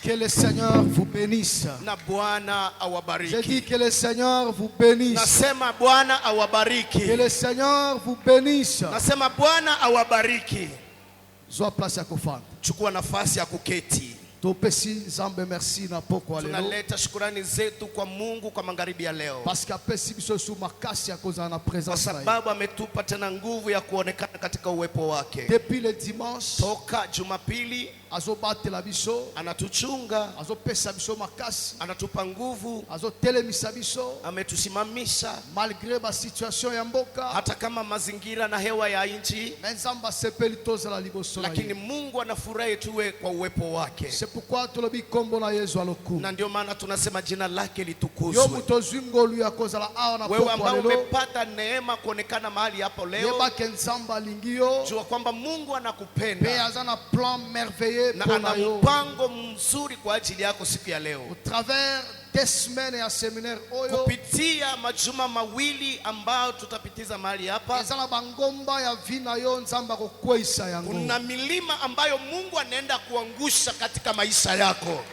Que le Seigneur vous bénisse. Na Bwana awabariki. Je dis que le Seigneur vous bénisse. Nasema Bwana awabariki. Que le Seigneur vous bénisse. Nasema Bwana awabariki. Zoa place ya kufanda. Chukua nafasi ya kuketi. Tupesi Nzambe merci na poko lelo. Tunaleta shukrani zetu kwa Mungu kwa magharibi ya leo. Parce qu'apesi biso su makasi ya koza na présence kwa sababu ametupa tena nguvu ya kuonekana katika uwepo wake. Depuis le dimanche, toka Jumapili, azobatela biso, anatuchunga, azopesa biso makasi, anatupa nguvu, azotelemisa biso, ametusimamisha malgré ba situation ya mboka, hata kama mazingira na hewa ya nchi. Nzamba sepeli tozala liboso, lakini Mungu anafurahi tuwe kwa uwepo wake. C'est pourquoi tolobi kombo na Yesu aloku. Na ndio maana tunasema jina lake litukuzwe. Yo mutozwingo lu ya kozala awa na poko wewe ambao umepata neema kuonekana mahali hapo leo, yeba ke Nzamba lingio, jua kwamba Mungu anakupenda. Pe azana plan merveilleux na ana mpango mzuri kwa ajili yako siku ya leo. Au travers des semaines ya séminaire oyo, kupitia majuma mawili ambao tutapitiza mahali hapa, ezala bangomba ya vina yo Nzamba kokweisa yango. Kuna milima ambayo Mungu anaenda kuangusha katika maisha yako.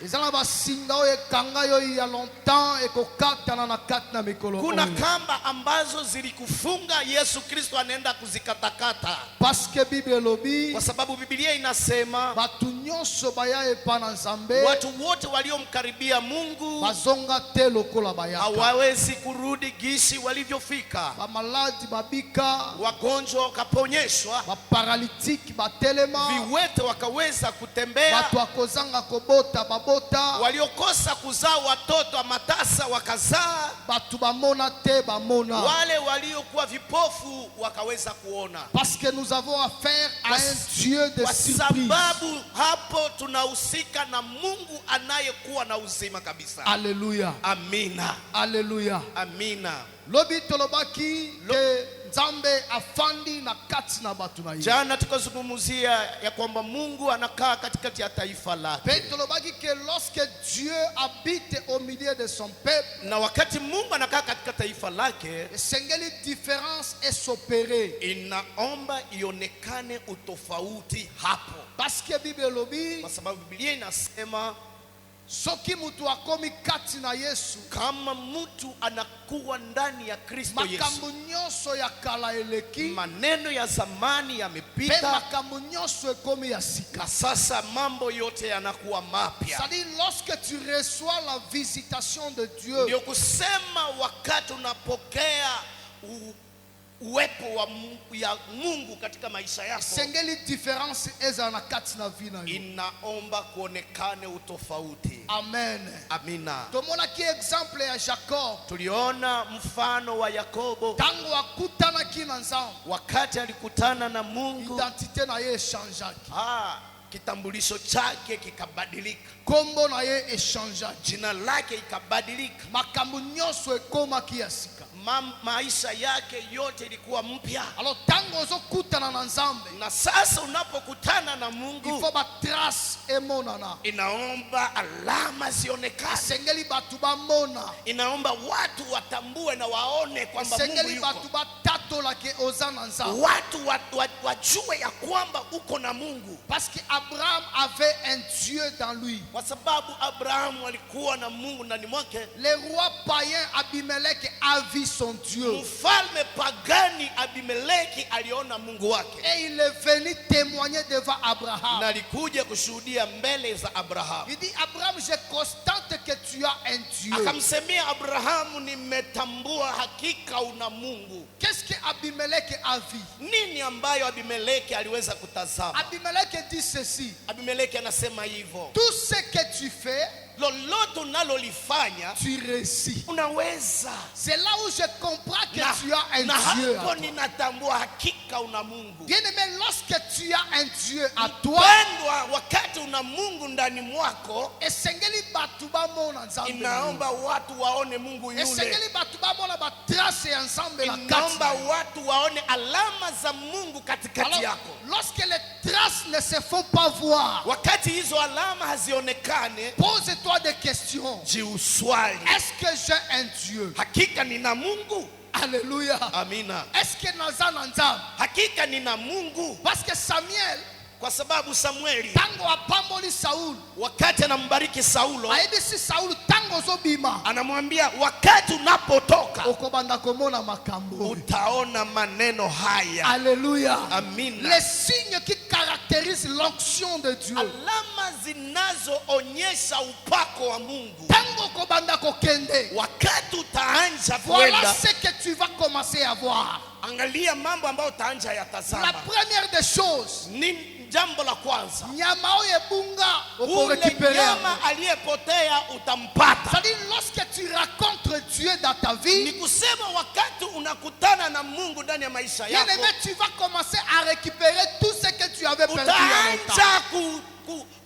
Ezala basinga oyo kanga yo ya longtemps ekokatana na kati na mikolo. Kuna kamba ambazo zilikufunga, Yesu Kristo anaenda kuzikatakata. Parce que Bible lobi, kwa sababu Biblia inasema batu nyonso baya epana Nzambe, watu wote waliomkaribia Mungu bazonga te lokola bayaka, hawawezi kurudi gisi walivyofika. Ba maladi babika, wagonjwa wakaponyeshwa, ba paralytique batelema, viwete wakaweza kutembea, batu akozanga kobota babota, waliokosa kuzaa watoto amatasa wakazaa, batu bamona te bamona, wale waliokuwa vipofu wakaweza kuona. Parce que nous avons affaire à un Dieu de surprise. Kwa sababu hapo tunahusika na Mungu anayekuwa na uzima kabisa. Alléluia. Amina. Alléluia. Amina. Lobi tolobaki ke Nzambe afandi na kati na batu na yeye. Jana tukazungumzia ya kwamba Mungu anakaa katikati ya taifa lake. Pe tolobaki ke lorsque Dieu habite au milieu de son peuple, na wakati Mungu anakaa katika taifa lake, sengeli différence est s'opérer. Inaomba ionekane utofauti hapo. Parce que Bible lobi, kwa sababu Biblia inasema soki mutu akomi kati na Yesu, kama mtu anakuwa ndani ya Kristo Yesu, makambo nyonso ya kala eleki, maneno ya zamani yamepita, makambo nyonso ekomi ya sika, na sasa mambo yote yanakuwa mapya. C'est-à-dire lorsque tu reçois la visitation de Dieu, ndio kusema wakati unapokea uwepo ya Mungu katika maisha yako, sengeli difference eza na kati na vina yo, inaomba kuonekane utofauti. Amen. Amina. Tomona ki exemple ya Jacob, tuliona mfano wa Yakobo tangu akutana kina Nzambe, wakati alikutana na Mungu, identite na ye changeaki, kitambulisho chake kikabadilika, kombo na ye echangeaki, jina lake ikabadilika, makambo nyonso ekoma kiasika, maisha yake yote ilikuwa mpya. Alors tango ozokutana na Nzambe, na sasa unapokutana na Mungu, il faut ba trace emonana, inaomba alama zionekane, sengeli batu bamona, inaomba watu watambue na waone kwamba Mungu yuko, sengeli batu batatola ke ozana Nzambe, watu wajue ya kwamba uko na Mungu. Parce que Abraham avait un Dieu dans lui. Kwa sababu Abraham alikuwa na Mungu ndani mwake. Le roi païen Abimelech a vu son Dieu. Mfalme pagani Abimeleki aliona Mungu wake. Et il est venu témoigner devant Abraham. Na alikuja kushuhudia mbele za Abraham. Il dit, Abraham, je constate que tu as un Dieu. Akamsemia Abrahamu, nimetambua hakika una Mungu. Qu'est-ce que Abimelech a vu? Nini ambayo Abimeleki aliweza kutazama? Abimelech dit ceci. Abimeleki anasema hivyo, tout ce que tu fais, lolote unalolifanya, tu réussis. Unaweza. C'est là où je comprends que tu as un Dieu. Na hapo ninatambua hakika una Mungu. Bien-aimé, lorsque tu as un Dieu à toi, wakati una Mungu ndani mwako, esengeli batu bamona Nzambe, inaomba watu waone Mungu yule. Esengeli batu bamona ba trace ya Nzambe la kati. Inaomba watu waone alama za Mungu katikati yako. Lorsque les traces ne se font pas voir, wakati hizo alama hazionekane, pose-toi des questions. Jiuswali, est-ce que j'ai un Dieu? Hakika nina Mungu. Alléluia. Amina. Est-ce que nazana Nzambe? Hakika nina Mungu. Parce que Samuel, Kwa sababu Samueli tango apamboli Saul, wakati anambariki Saulo, aibisi Saul tango zobima, anamwambia wakati unapotoka okobanda komona makambo. utaona maneno haya. Alléluia. Amina. Les signes qui caractérisent l'onction de Dieu. Alama zinazoonyesha upako wa Mungu. Tango kobanda kokende, Wakati utaanza voilà kuenda, ce que tu vas commencer à voir. angalia mambo ambayo utaanza La yatazama. première des choses, Ni jambo la kwanza, nyama oyo ebunga ule okorécupérer. nyama aliyepotea utampata. C'est-à-dire lorsque tu rencontres Dieu dans ta Ni vie, kusema wakati unakutana na Mungu ndani ya maisha bien yako, aimé, tu vas commencer à récupérer tout ce que tu avais perdu il y a longtemps. utaanza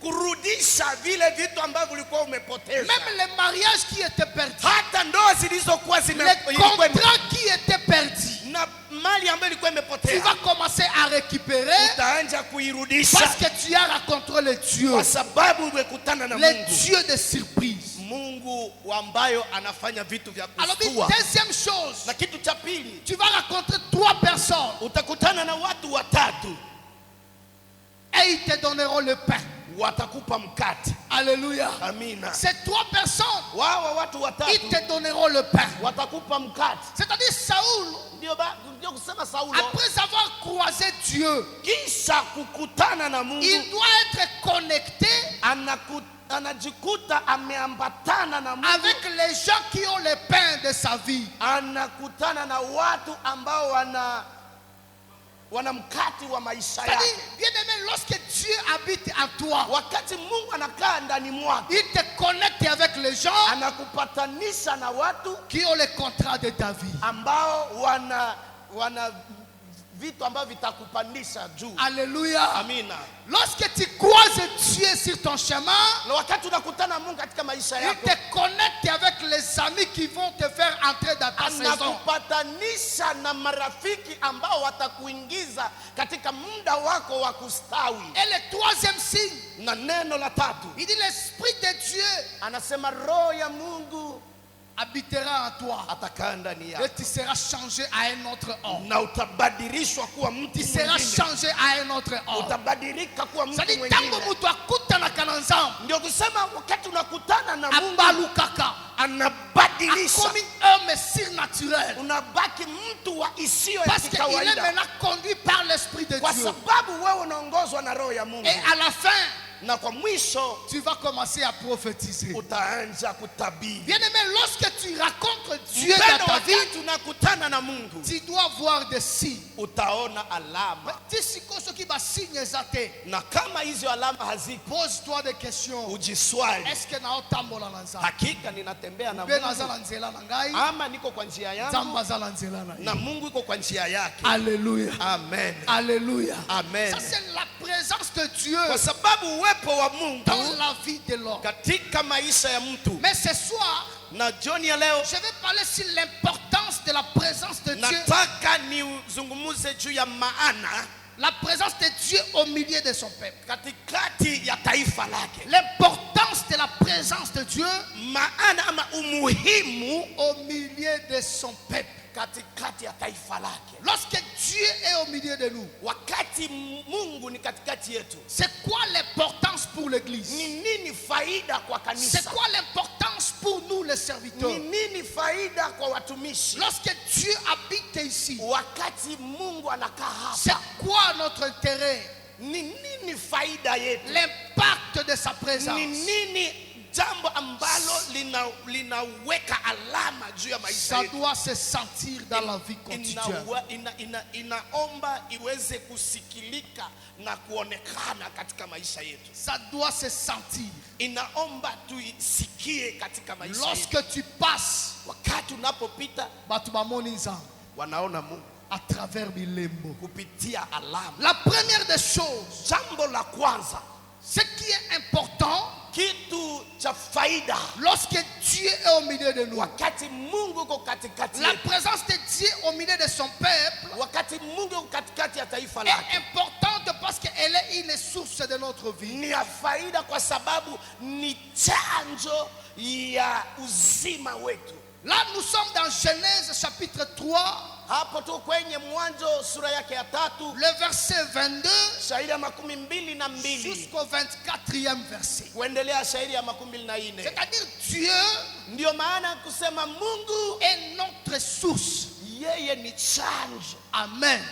kurudisha vile vitu ambavyo ulikuwa umepoteza. Même les mariages qui étaient perdus, Hata ndoa zilizokuwa les contrats qui étaient perdus, na mali ambayo ilikuwa tu imepotea, vas commencer à récupérer utaanza kuirudisha parce que tu as rencontré le Dieu, kwa sababu umekutana na le Mungu. Dieu de surprise. Mungu ambayo anafanya vitu vya Alors, kustua. deuxième chose, Na kitu cha pili, tu vas rencontrer 3 personnes utakutana na watu watatu, et ils te donneront le pain. watakupa mkate. Alléluia. Amina. Ces 3 personnes, Wao watu ils watatu te donneront le pain. watakupa mkate. C'est-à-dire Saul, Ndio kusema Saulo après avoir croisé Dieu, kisha kukutana na Mungu il doit être connecté anajikuta ameambatana na Mungu, avec les gens qui ont le pain de sa vie. anakutana na watu ambao wana mkate wa maisha C'est-à-dire, yake. bien aimé, lorsque Dieu habite en toi, Wakati Mungu anakaa ndani mwako, il te connecte avec les gens anakupatanisha na watu qui ont le contrat de ta vie. ambao wana vitu ambavyo vitakupandisha juu. Alléluia. Amina. Lorsque tu croises Dieu sur ton chemin, Na wakati unakutana na Mungu katika maisha il yako, te connecte avec les amis qui vont te faire entrer dans ta saison. anakupatanisha na marafiki ambao watakuingiza katika muda wako wa kustawi. Et le troisième signe, Na neno la tatu, il dit l'Esprit de Dieu anasema roho ya Mungu habitera en toi. atakaa ndani Et yako tu seras changé à un autre homme. na utabadilishwa kuwa mtu Tu seras mwingine. changé à un autre homme. Utabadilika kuwa mtu C'est-à-dire, tango mwingine. mutu akutanaka na nzambe, Ndio kusema wakati unakutana na Mungu abalukaka, anabadilisha, comme un homme surnaturel. unabaki mtu wa isiyo ya Parce qu'il est kawaida, maintenant conduit par l'Esprit de kwa Dieu. sababu wewe unaongozwa na roho ya Mungu. Et à la fin, Na kwa mwisho tu vas commencer à prophétiser. utaanza kutabiri. Bien-aimé, lorsque tu rencontres Dieu Mpendo, dans ta vie, wakati unakutana na Mungu tu dois voir des signes. utaona alama, Tisiko soki ba signe ezate. na kama hizo alama haziko, Pose-toi des questions. ujiswali, Est-ce que na otambola na nzambe? hakika ninatembea na Be naza Mungu na nzela na ngai, ama niko kwa njia yangu nzambe aza na nzela na ye. na Mungu iko kwa njia yake. Alléluia. Amen. Alléluia. Amen. Ça c'est la présence de Dieu Kwa sababu uwepo wa Mungu dans la vie de l'homme. katika maisha ya mtu. Mais ce soir, Na jioni ya leo je vais parler sur l'importance de la présence de Dieu. nataka nizungumuze juu ya maana La présence de Dieu au milieu de son peuple. katikati ya taifa lake. L'importance de la présence de Dieu Maana ama umuhimu au milieu de son peuple. katikati ya taifa lake. Lorsque Dieu est au milieu de nous, Wakati Mungu ni katikati yetu, c'est quoi l'importance pour l'église? ni nini faida kwa C'est kanisa? quoi l'importance pour nous les serviteurs? Ni nini faida kwa watumishi? Lorsque Dieu habite ici, Wakati Mungu anakaa c'est hapa, quoi notre intérêt? ni nini faida yetu? L'impact de sa présence. Ni nini jambo ambalo linaweka alama juu ya maisha Ça yetu? doit se sentir dans la vie quotidienne. Inaomba iweze kusikilika na kuonekana katika maisha yetu. Ça doit se sentir. Inaomba tuisikie katika maisha yetu. Lorsque tu passes, Wakati unapopita batu bamoni nzambe wanaona Mungu à travers bilembo. kupitia alama. La première des choses, Jambo la kwanza, ce qui est important, kitu cha faida, lorsque Dieu est au milieu de nous, wakati Mungu uko katikati la yetu, présence de Dieu au milieu de son peuple wakati Mungu uko katikati ya taifa est lake, importante parce qu'elle est une source de notre vie. ni ya faida kwa sababu ni chanzo ya uzima wetu. Là, nous sommes dans Genèse chapitre 3, hapo tu kwenye Mwanzo sura yake ya 3 le verset 22 shairi ya 22 jusqu'au 24e verset. kuendelea shairi ya 24. C'est-à-dire Dieu Ndio maana kusema Mungu est notre source. yeye ni chanzo. Amen.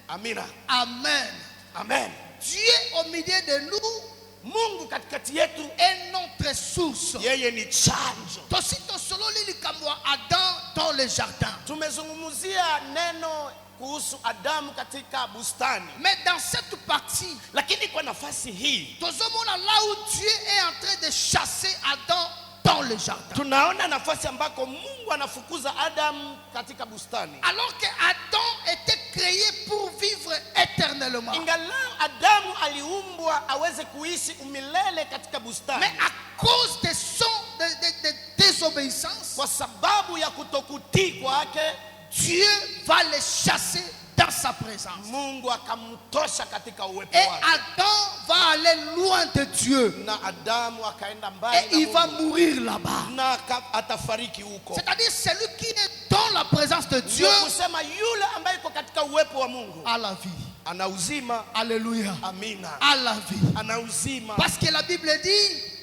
Amina. Amen. Amen. Dieu au milieu de nous Mungu katikati yetu est notre source. yeye ni chanzo. Tosito solo lilikamwa Adam dans le jardin. Tumezungumzia neno kuhusu Adamu katika bustani. Mais dans cette partie, Lakini kwa nafasi hii tozomona là où Dieu est en train de chasser Adam dans le jardin. tunaona nafasi ambako Mungu anafukuza Adamu katika bustani. Alors que Adam était créé pour vivre éternellement. Ingalau Adamu aliumbwa aweze kuishi umilele katika bustani. Mais à cause de son de désobéissance, Kwa sababu ya kutokutii kwake, Dieu va le chasser dans sa présence. Mungu akamtosha katika uwepo Et wake. Adam va aller loin de Dieu. Na Adamu akaenda Et mbali il va na Mungu. mourir là-bas. Na atafariki huko. C'est-à-dire celui qui est dans la présence de Dieu Ndio kusema yule ambaye yuko katika uwepo wa Mungu a la vie. ana uzima. Alléluia. Amina. A la vie. Ana uzima. Parce que la Bible dit,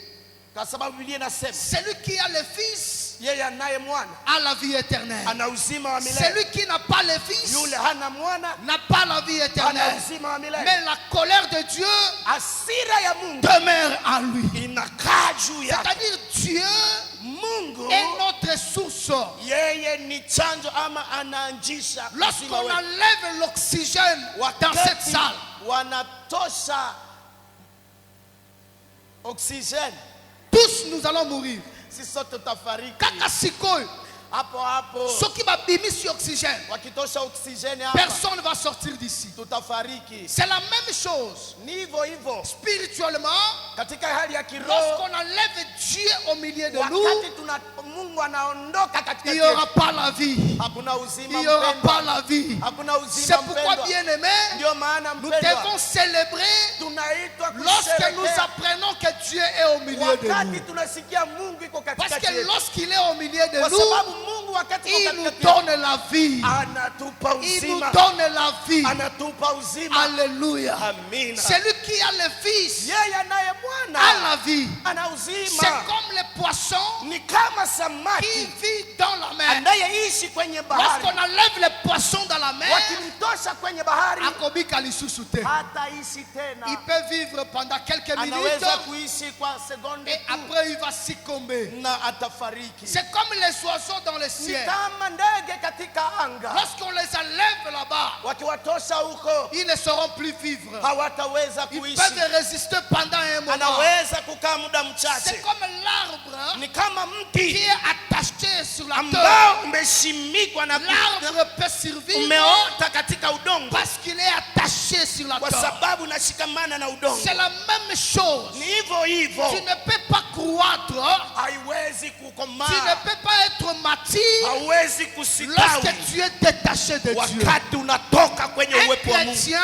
Kwa sababu Biblia inasema celui qui a le Fils yeye anaye mwana a la vie éternelle. ana uzima wa milele. Celui qui n'a pas le Fils Yule hana mwana n'a pas la vie ana éternelle. uzima wa milele. Mais la colère de Dieu Hasira ya Mungu demeure en lui. inakaa juu yake. C'est-à-dire Dieu Mungu est notre source. yeye ni chanzo ama anaanzisha uzima Lorsqu'on wetu. enlève l'oxygène dans cette Wakati salle, wanatosha oksijeni, tous nous allons mourir. sisi sote tutafariki. Kaka sikoyo, Hapo soki babimisi oxygène, wakitosha oksijeni hapa personne ne va sortir d'ici. tutafariki. C'est la même chose Ni hivyo hivyo spirituellement. katika hali ya kiroho. Lorsqu'on enlève Dieu au milieu de nous, Wakati Mungu anaondoka katika il n'y aura pas la vie. hakuna uzima Il n'y aura mpendwa. pas la vie. Hakuna C'est uzima pourquoi, mpendwa. bien aimé, Ndio maana nous mpendwa, devons célébrer tunaitwa lorsque nous kusherehekea apprenons que Dieu est au milieu de wakati nous. tunasikia Mungu iko Parce katikati que yetu. lorsqu'il est au milieu de Kwa nous, sababu Mungu wakati iko il nous katikati yetu, donne la vie. anatupa Il nous uzima. donne la vie. Anatupa uzima. Alléluia. Amina. Celui qui a le Fils Yeye anaye a mwana la vie. ana C'est uzima. comme les poissons Ni kama qui samaki vivent dans la mer. anayeishi kwenye bahari. Lorsqu'on enlève les poissons dans la mer, Wakimtosha kwenye bahari akobika lisusu te. hataishi tena. Il peut vivre pendant quelques minutes Anaweza kuishi kwa sekunde et tu après il va succomber. na atafariki. C'est comme les oiseaux dans le Ni ciel. kama ndege katika anga. Lorsqu'on les enlève là-bas, Wakiwatosha huko ils ne sauront plus vivre. hawataweza Ils kuishi. peuvent résister pendant un moment. Anaweza kukaa muda C'est mchache. comme l'arbre Ni kama qui mti est attaché sur la terre. ambao umeshimikwa na L'arbre peut survivre umeota katika udongo parce qu'il est attaché sur la kwa terre. sababu unashikamana na udongo. C'est la même chose. Ni hivyo hivyo, Tu ne peux pas croître, haiwezi tu ne kukomaa, peux pas être mature hauwezi lorsque kustawi tu es détaché de Dieu. wakati unatoka kwenye Un uwepo wa Mungu. chrétien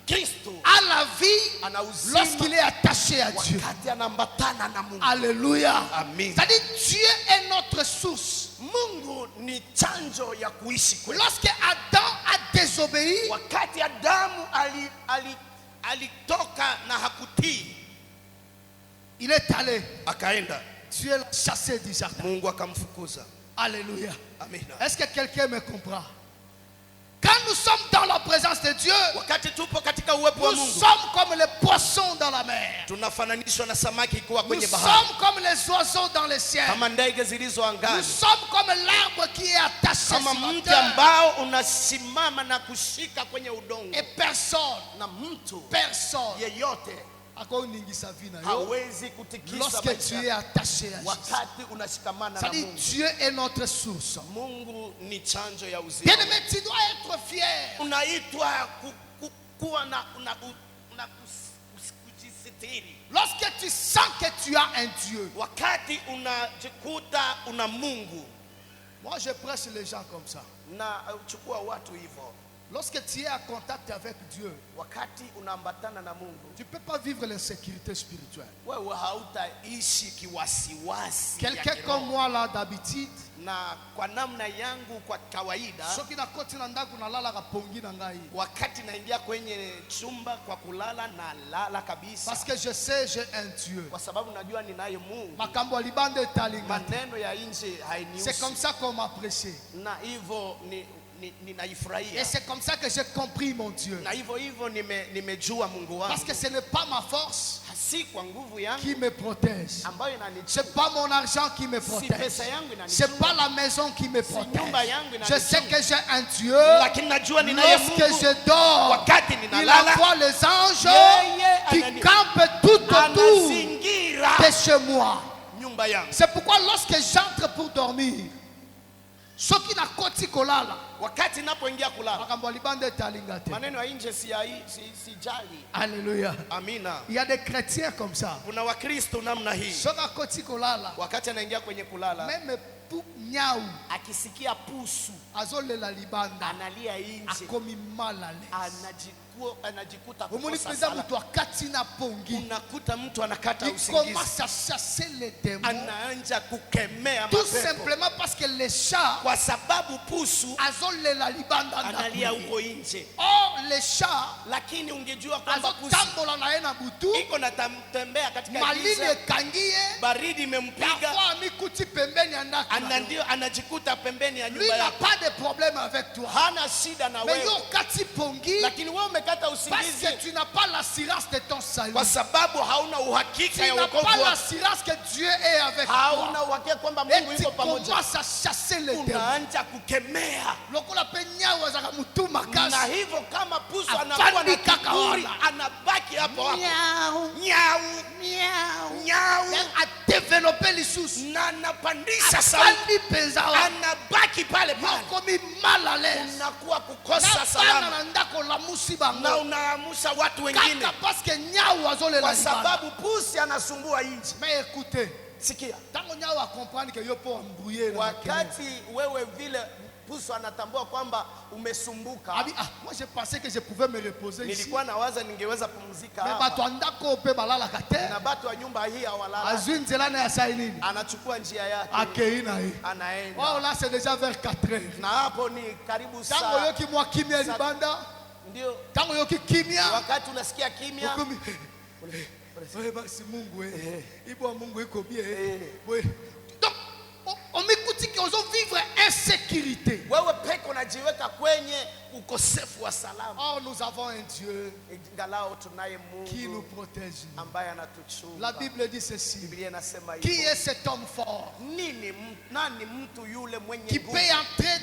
Kristo a la vie ana uzima lorsqu'il est attaché à Dieu. wakati anaambatana na Mungu. Alléluia. Amen. C'est-à-dire Dieu est notre source. Mungu ni chanzo ya kuishi kwetu. Lorsque Adam a désobéi, Wakati Adamu alitoka na hakutii, il est allé. akaenda, Dieu l'a chassé du jardin. Mungu akamfukuza. Alléluia. Amina. Est-ce que quelqu'un me comprend? Quand nous sommes dans la présence de Dieu, Wakati tupo katika uwepo wa nous Mungu, sommes comme les poissons dans la mer. tunafananishwa na samaki ikiwa Nous kwenye bahari, sommes comme les oiseaux dans le ciel. kama ndege zilizo Nous angani, sommes comme l'arbre qui est attaché kama sur la mti terre. ambao unasimama na kushika kwenye udongo, Et personne, na mtu personne, yeyote hawezi kutikisa lorsque tu es maisha attaché à Jésus. wakati unashikamana na Ça dit, Mungu. Dieu est notre source. Mungu ni chanzo ya uzima. Bien-aimé, tu dois être fier. Unaitwa kuwa na kujisitiri Lorsque tu sens que tu as un Dieu. wakati unajikuta una Mungu. Moi, je prêche les gens comme ça. Na chukua watu hivyo. Lorsque tu es en contact avec Dieu, wakati unaambatana na Mungu, tu ne peux pas vivre l'insécurité spirituelle. wewe hautaishi kiwasiwasi ya Quelqu'un kiroho. comme moi là d'habitude, Na kwa namna yangu kwa kawaida, soki na koti na ndako na lala kapongi na ngai. wakati naingia kwenye chumba kwa kulala na lala kabisa, Parce que je sais j'ai un Dieu. kwa sababu najua ninaye Mungu. Makambo ya libanda etalinga. Maneno ya nje C'est hainihusu, comme ça qu'on m'apprécie. na hivyo ninaifurahia. Et c'est comme ça que j'ai compris mon Dieu. Na hivyo nimejua Mungu wangu. Parce que ce n'est pas ma force Si kwa nguvu yangu qui me protège. ambayo inanichunga, C'est pas mon argent qui me si protège. pesa yangu C'est inanichunga, pas la maison qui me nyumba protège. yangu Je sais inanichunga, que j'ai un Dieu. lakini najua ninaye Lorsque Mungu. je dors, Wakati il ninalala, envoie les anges Yeye qui anani- campent tout autour anazingira de chez moi. nyumba yangu. C'est pourquoi lorsque j'entre pour dormir, ceux qui na koti kolala, Wakati napoingia kulala, makambo ya libanda etalinga te. maneno ya nje sijali. Alléluia. Amina. Il y a des chrétiens comme ça. Kuna Wakristo namna hii, Ceux qui na koti kolala, wakati anaingia kwenye kulala, même pour nyau, akisikia pusu azolela libanda, analia nje, akomi malale. anajikuta Omoni kukosa pesa sala. mutu akati na pongi. Unakuta mtu anakata Il usingizi, commence à chasser les démons. anaanza kukemea Tout mapepo, simplement parce que les chats kwa sababu pusu azolela libanda analia ndakuni. huko nje. Or les chats Lakini ungejua kwamba pusu azotambola na ye na butu, iko natembea katika malili giza, ekangi ye, baridi imempiga, parfois amikuti pembeni ya ndako na yo. ndio anajikuta pembeni ya Lui nyumba n'a yako, pas de problème avec toi. hana shida na Mais yo wewe, kati pongi lakini wewe umekata parce usingizi que tu n'as pas l'assurance de ton salut. kwa sababu hauna Tu uhakika ya n'as wokovu pas wako, l'assurance que Dieu est avec hauna toi. uhakika kwamba Et Mungu tu yuko pamoja, commences à chasser les démons. unaanza kukemea. Lokola pe nyau azaka mutu Na makasi. hivyo kama pusu Afandi anakuwa na kaka kiburi, wana. anabaki hapo hapo, Nyau, nyau nyau. nyau, A développé l'issous. na anapandisha sauti, Afandi penza wa. anabaki pale pale, Yokomi mal à l'aise. unakuwa kukosa Na bana salama, na ndako la musi na bango. unaamusha watu wengine Kaka parce que nyau azolela kwa libanda. sababu pusi anasumbua nje. Mais écoutez, Sikia, tango nyau a comprendre que yo po embrouiller na kelele. wakati wewe vile pusu anatambua kwamba umesumbuka, Abi, ah, moi je pensais que je pouvais me reposer ici. nilikuwa nawaza ningeweza pumzika Mais hapa, bato andako pe balalaka te. na batu wa nyumba hii hawalala, Azwi nzela na ya sai nini? anachukua njia yake, Akei na ye. anaenda. Oh là c'est déjà vers 4 heures. Na hapo ni karibu Tango saa, yoki mwa kimia libanda. ndio Tango yoki kimia. wakati unasikia kimya, Ukomi. Wewe basi Mungu Ibo Mungu iko bien. Oui. Donc on m'écoute que on vivre insécurité. wewe peke unajiweka kwenye ukosefu wa salama. Or nous avons un Dieu Ingalao tunaye qui nous Mungu protège. ambaye La anatuchunga. Bible dit ceci. Biblia inasema Qui hivyo. est cet homme fort Nani mtu yule mwenye qui nguvu peut entrer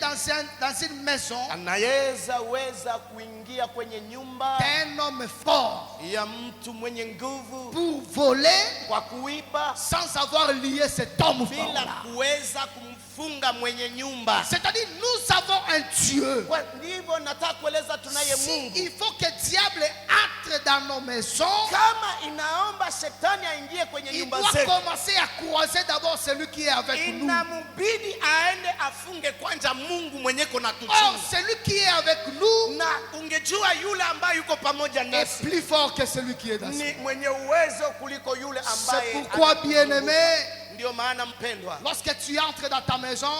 dans une maison anaweza kuingia kwenye nyumba d'un homme fort ya mtu mwenye nguvu pour voler kwa kuiba sans avoir lié cet homme fort bila là. kuweza kumfunga mwenye nyumba? C'est-à-dire nous avons un Dieu. Kwa ndivyo nataka kueleza tunaye Si Mungu. il faut que diable entre dans nos maisons, Kama inaomba shetani aingie kwenye il nyumba doit zetu, commencer à croiser d'abord celui qui est avec nous. inamubidi aende afunge kwanza Mungu mwenyeko na Or, tuchunga. celui qui est avec nous Na ungejua yule ambaye yuko pamoja est nasi plus fort que celui qui est dans ni nous. mwenye uwezo kuliko yule C'est ambaye pourquoi, anakuzunguka. bien-aimé, Ndio maana mpendwa, lorsque tu entres dans ta maison,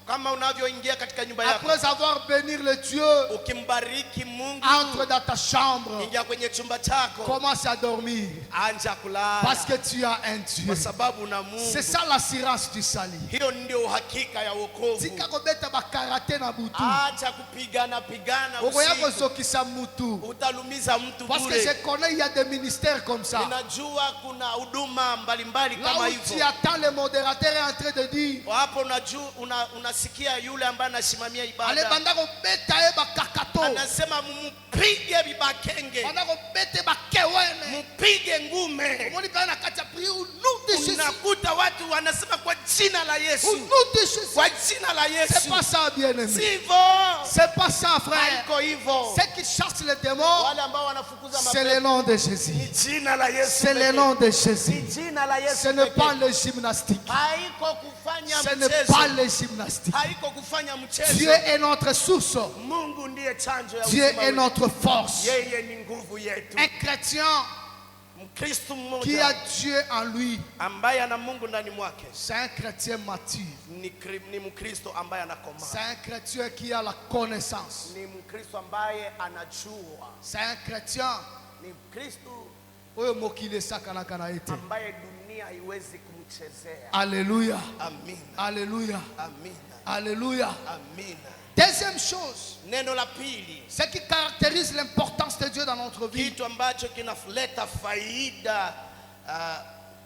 kama unavyoingia katika nyumba yako, après avoir béni le Dieu, ukimbariki Mungu, entre dans ta chambre, ingia kwenye chumba chako, commence à dormir. anja kulala, Parce que tu as un Dieu. kwa sababu na C'est Mungu. ça l'assurance du salut. Hiyo ndio uhakika ya wokovu. Tika kobeta bakarate na butu. Acha kupigana pigana Oko yako usiku, sokisa mutu. utalumiza mtu Parce que je bure. connais, il y a des ministères comme ça. Ninajua kuna huduma mbalimbali Là kama où tu hivyo. attends, le modérateur est en train de dire, Hapo unasikia yule ambaye anasimamia allez, ibada banda kobeta ye bakakato. anasema mpige vibakenge, Banda kobete bakewene. mpige ngume. Omoni pa na kati ya prière au nom de Jésus. unakuta watu wanasema kwa jina la Au Yesu, nom de Jésus. kwa jina la C'est Yesu. pas ça, bien-aimé. Sivyo, C'est pas ça, frère. haiko hivyo. Ceux qui chassent les démons, Wale ambao wanafukuza c'est le mapepo nom de Jésus. ni jina la Yesu. C'est le nom de Jésus. Ni jina la Yesu. Ce n'est pekee. pas le gymnastique. Haiko kufanya Ce n'est mchezo. pas le gymnastique. Haiko kufanya mchezo. Dieu est notre source. Mungu ndiye chanjo ya Dieu uzima est wetu. notre force. Yeye ni nguvu yetu. Un chrétien Mkristo qui a mmoja Dieu en lui, ambaye ana Mungu ndani mwake c'est un chrétien mature. ni Mkristo ambaye anakomaa. C'est un chrétien qui a la connaissance. Ni Mkristo ambaye anajua. C'est un chrétien Ni Mkristo oyo mokili sakana na ete. ambaye dunia haiwezi kumchezea. Alléluia. Amina. Alléluia. Amina. Alléluia. Amina. Deuxième chose, Neno la pili, ce qui caractérise l'importance de Dieu dans notre vie, kitu ambacho kinaleta faida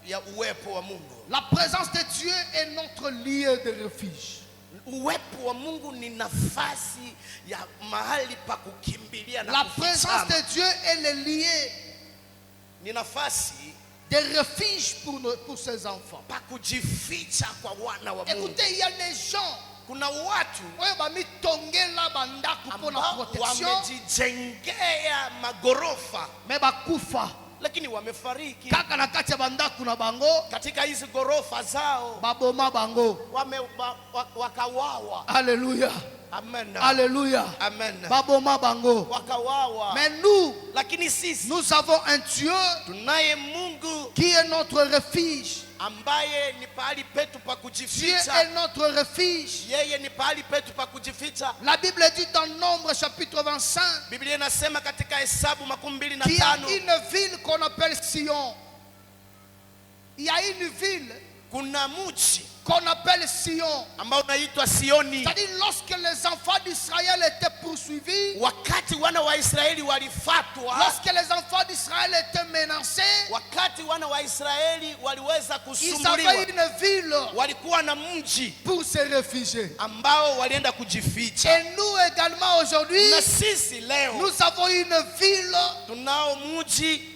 ya uwepo wa Mungu. la présence de Dieu est notre lieu de refuge. Uwepo wa Mungu ni nafasi ya mahali pa kukimbilia na La présence kufichama. de Dieu est le lieu Ni nafasi de refuge pour ses enfants. pa kujificha kwa wana wa Mungu. Écoutez, il y a des gens Kuna watu oyo bamitongela bandako mpona ambao protection, wamejijengea magorofa mais bakufa lakini wamefariki kaka na kati ya bandako na bango, katika hizi gorofa zao, baboma bango. wakawawa. Alléluia. Amen. Alléluia. Amen. Baboma bango. Wakawawa. Mais nous, Lakini sisi nous avons un Dieu tunaye Mungu qui est notre refuge. ambaye ni pahali petu pa Dieu kujificha. est notre refuge. Yeye ni pahali petu pa kujificha. La Bible dit dans Nombre chapitre 25 Biblia inasema katika Hesabu qu'il y a 25 une ville qu'on appelle Sion. Il y a une ville kuna mji qu'on appelle Sion. ambao unaitwa Sioni. C'est-à-dire lorsque les enfants d'Israël étaient poursuivis, Wakati wana wa Israeli walifatwa, lorsque les enfants d'Israël étaient menacés, wakati wana wa Israeli waliweza ils avaient kusumbuliwa, une ville walikuwa na mji pour se réfugier. ambao walienda kujificha. Et nous également aujourd'hui, Na sisi leo nous avons une ville tunao mji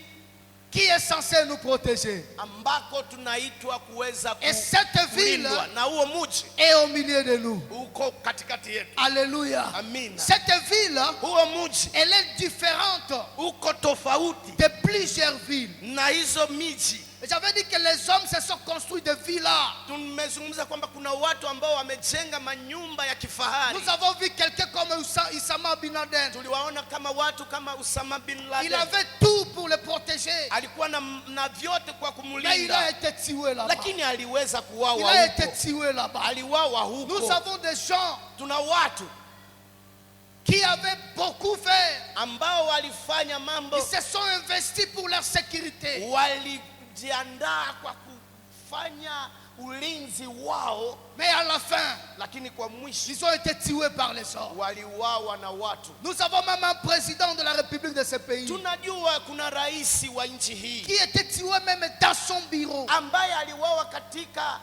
qui est censée nous protéger. ambako tunaitwa kuweza Et cette ville kulindwa, na huo mji est au milieu de nous. uko katikati yetu. Alléluia. Amina. Cette ville, Huo mji elle est différente uko tofauti de plusieurs villes. na hizo miji. J'avais dit que les hommes se sont construits des villas. Tumezungumza kwamba kuna watu ambao wamejenga manyumba ya kifahari. Nous avons vu quelqu'un comme Oussama bin Laden. Tuliwaona kama watu kama Usama bin Il Laden. avait tout pour le protéger. Alikuwa na vyote kwa Mais il kumulinda, a été tué là-bas. lakini aliweza Il kuwawa a été huko. tué là-bas. Aliwawa Nous huko. avons des gens Tuna watu qui avaient beaucoup fait. ambao walifanya mambo, Ils se sont investis pour leur sécurité. walijiandaa kwa kufanya ulinzi wao, Mais à la fin, lakini kwa mwisho ils ont été tués par les hommes. waliuawa na watu. Nous avons même un président de la République de ce pays Tunajua kuna rais wa nchi hii qui était tué même dans son bureau. ambaye aliuawa katika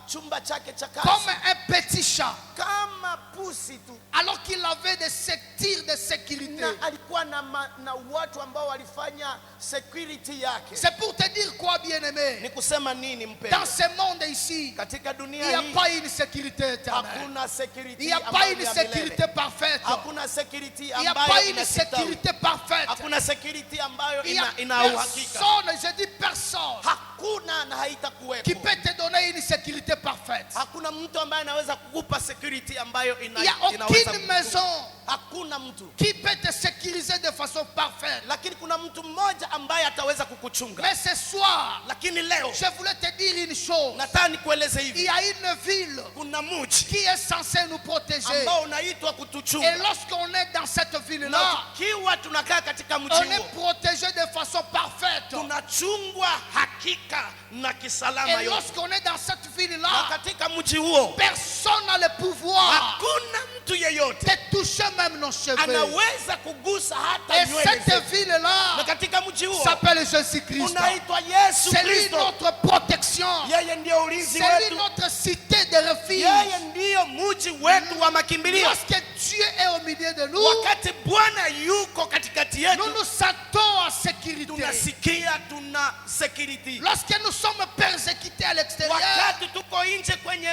chumba chake cha Comme kazi un petit chat. kama pusi tu, Alors qu'il avait des tirs de sécurité. na alikuwa na watu ambao walifanya security yake. C'est pour te dire quoi, bien-aimé? Ni kusema nini Dans mpendwa? ce monde ici, Katika il dunia n'y a hii pas une sécurité éternelle. hakuna Il security n'y a pas ambayo une ni ya milele. sécurité parfaite. Hakuna security Il n'y a ambayo pas une inastawi. sécurité parfaite. Hakuna security ambayo Il n'y a ina uhakika. personne, je dis personne, Hakuna na qui haitakuwepo. peut te donner une sécurité parfaite. Hakuna mtu ambaye anaweza kukupa security ambayo Il n'y a inaweza aucune kukupa. maison Hakuna mtu, qui peut te sécuriser de façon parfaite. lakini kuna mtu mmoja ambaye ataweza kukuchunga. Mais ce soir, Lakini leo je voulais te dire une chose. nataka nikueleze Il hivi, y a une ville kuna mji qui est censée nous protéger. ambao unaitwa Et kutuchunga, lorsqu'on est dans cette na ville-là, tukiwa tunakaa katika mji on est huo protégé de façon parfaite. tunachungwa hakika na kisalama Et yote. lorsqu'on est dans cette Na ville-là, katika mji huo personne n'a le pouvoir hakuna mtu yeyote de toucher même nos cheveux. anaweza kugusa hata Et nywele cette zetu. Na ville-là katika mji huo s'appelle Jésus-Christ. unaitwa Yesu C'est lui Kristo. notre protection. Yeye ndiyo ulinzi C'est lui wetu, notre cité de refuge. yeye ndiyo mji wetu wa makimbilio. Lorsque Dieu est au milieu de nous, Wakati Bwana yuko katikati nous yetu, nous sentons en sécurité. sécurité. tunasikia tuna security. Lorsque nous sommes persécutés à l'extérieur, Wakati tuko nje kwenye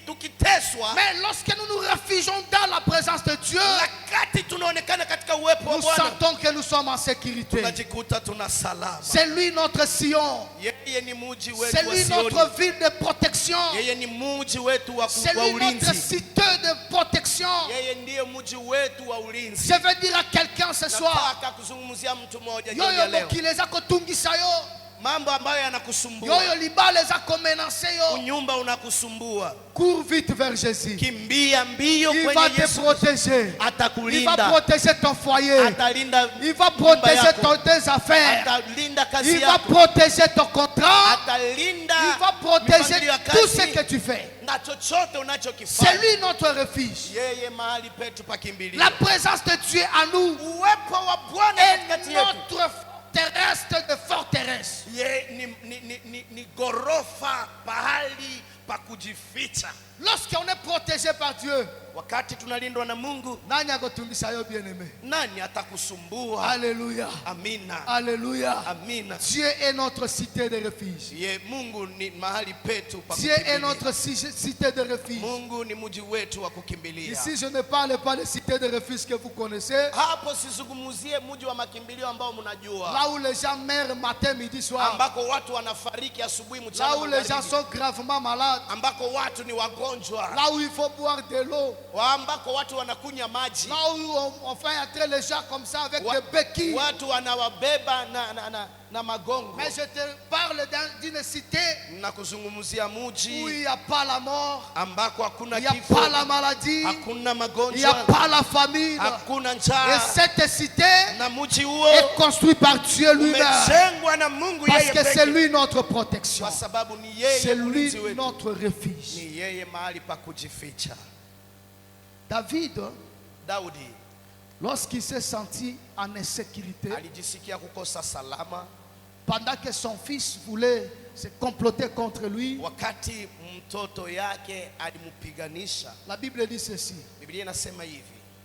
tukiteswa, mais lorsque nous nous réfugions dans la présence de Dieu, wakati tunaonekana katika uwepo wa nous Bwana, sentons que nous sommes en sécurité. tunajikuta tuna salama. C'est lui notre Sion. Yeye ni muji wetu C'est wa lui Sioni. notre ville de protection. Yeye ni muji wetu wa C'est lui notre ulinzi. cité de protection. Yeye ndiye muji wetu wa ulinzi. Je veux dire à quelqu'un ce soir, Nataka kuzungumzia mtu mmoja jioni ya yoyo leo. mokileza kotungisa yo, Mambo ambayo yanakusumbua, yoyo libaleza komenanse yo, unyumba unakusumbua, cours vite vers Jésus. kimbia mbio Il va kwenye te Yesu. protéger. Il va Atakulinda, protéger ton foyer. atalinda Il va nyumba protéger yako. tes affaires. Atalinda kazi Il va yako, protéger ton contrat. atalinda Il va protéger mipangilio ya tout ce kazi que tu fais. na chochote C'est unachokifanya. lui notre refuge. Yeye mahali petu pa kimbilio. La présence de Dieu à nous Uwepo wa Bwana est katikati yetu. notre terrestre de forteresse. Ye ni gorofa, pahali pa kujificha. Lorsqu'on est protégé par Dieu, Wakati tunalindwa na Mungu, nani akotumbisa yo bien-aimé? nani atakusumbua? Alléluia. Amina, Alléluia. amina. Dieu est notre cité de refuge. Ye Mungu ni mahali petu pa Dieu est kukimbilia. notre cité de refuge. Mungu ni mji wetu wa kukimbilia. Ici, je ne parle pas de cité de refuge que vous connaissez, Hapo sizungumzie mji wa makimbilio ambao mnajua, là où les gens meurent matin, midi, soir, ambako watu wanafariki asubuhi, mchana, là où les gens magharibi, sont gravement malades, ambako watu ni wagonjwa, là où il faut boire de l'eau, ambako watu wanakunywa maji, là où on fait entrer les gens comme ça avec Wa- des béquilles. watu wanawabeba na magongo. Mais je te parle d'une cité Na kuzungumzia où il mji n'y a pas la mort, ambako hakuna il n'y a kifo, pas la maladie, hakuna il n'y a magonjwa, pas la famine. hakuna Et njaa. cette cité Na mji huo est construite par Dieu lui-même. umejengwa na Mungu Parce yeye que c'est pekee, lui notre protection. kwa sababu ni C'est yeye lui mlinzi wetu, notre refuge. ni yeye mahali pa kujificha. David, Daudi lorsqu'il s'est senti en insécurité, alijisikia kukosa salama pendant que son fils voulait se comploter contre lui, wakati mtoto yake alimpiganisha. la Bible dit ceci: Biblia inasema hivi,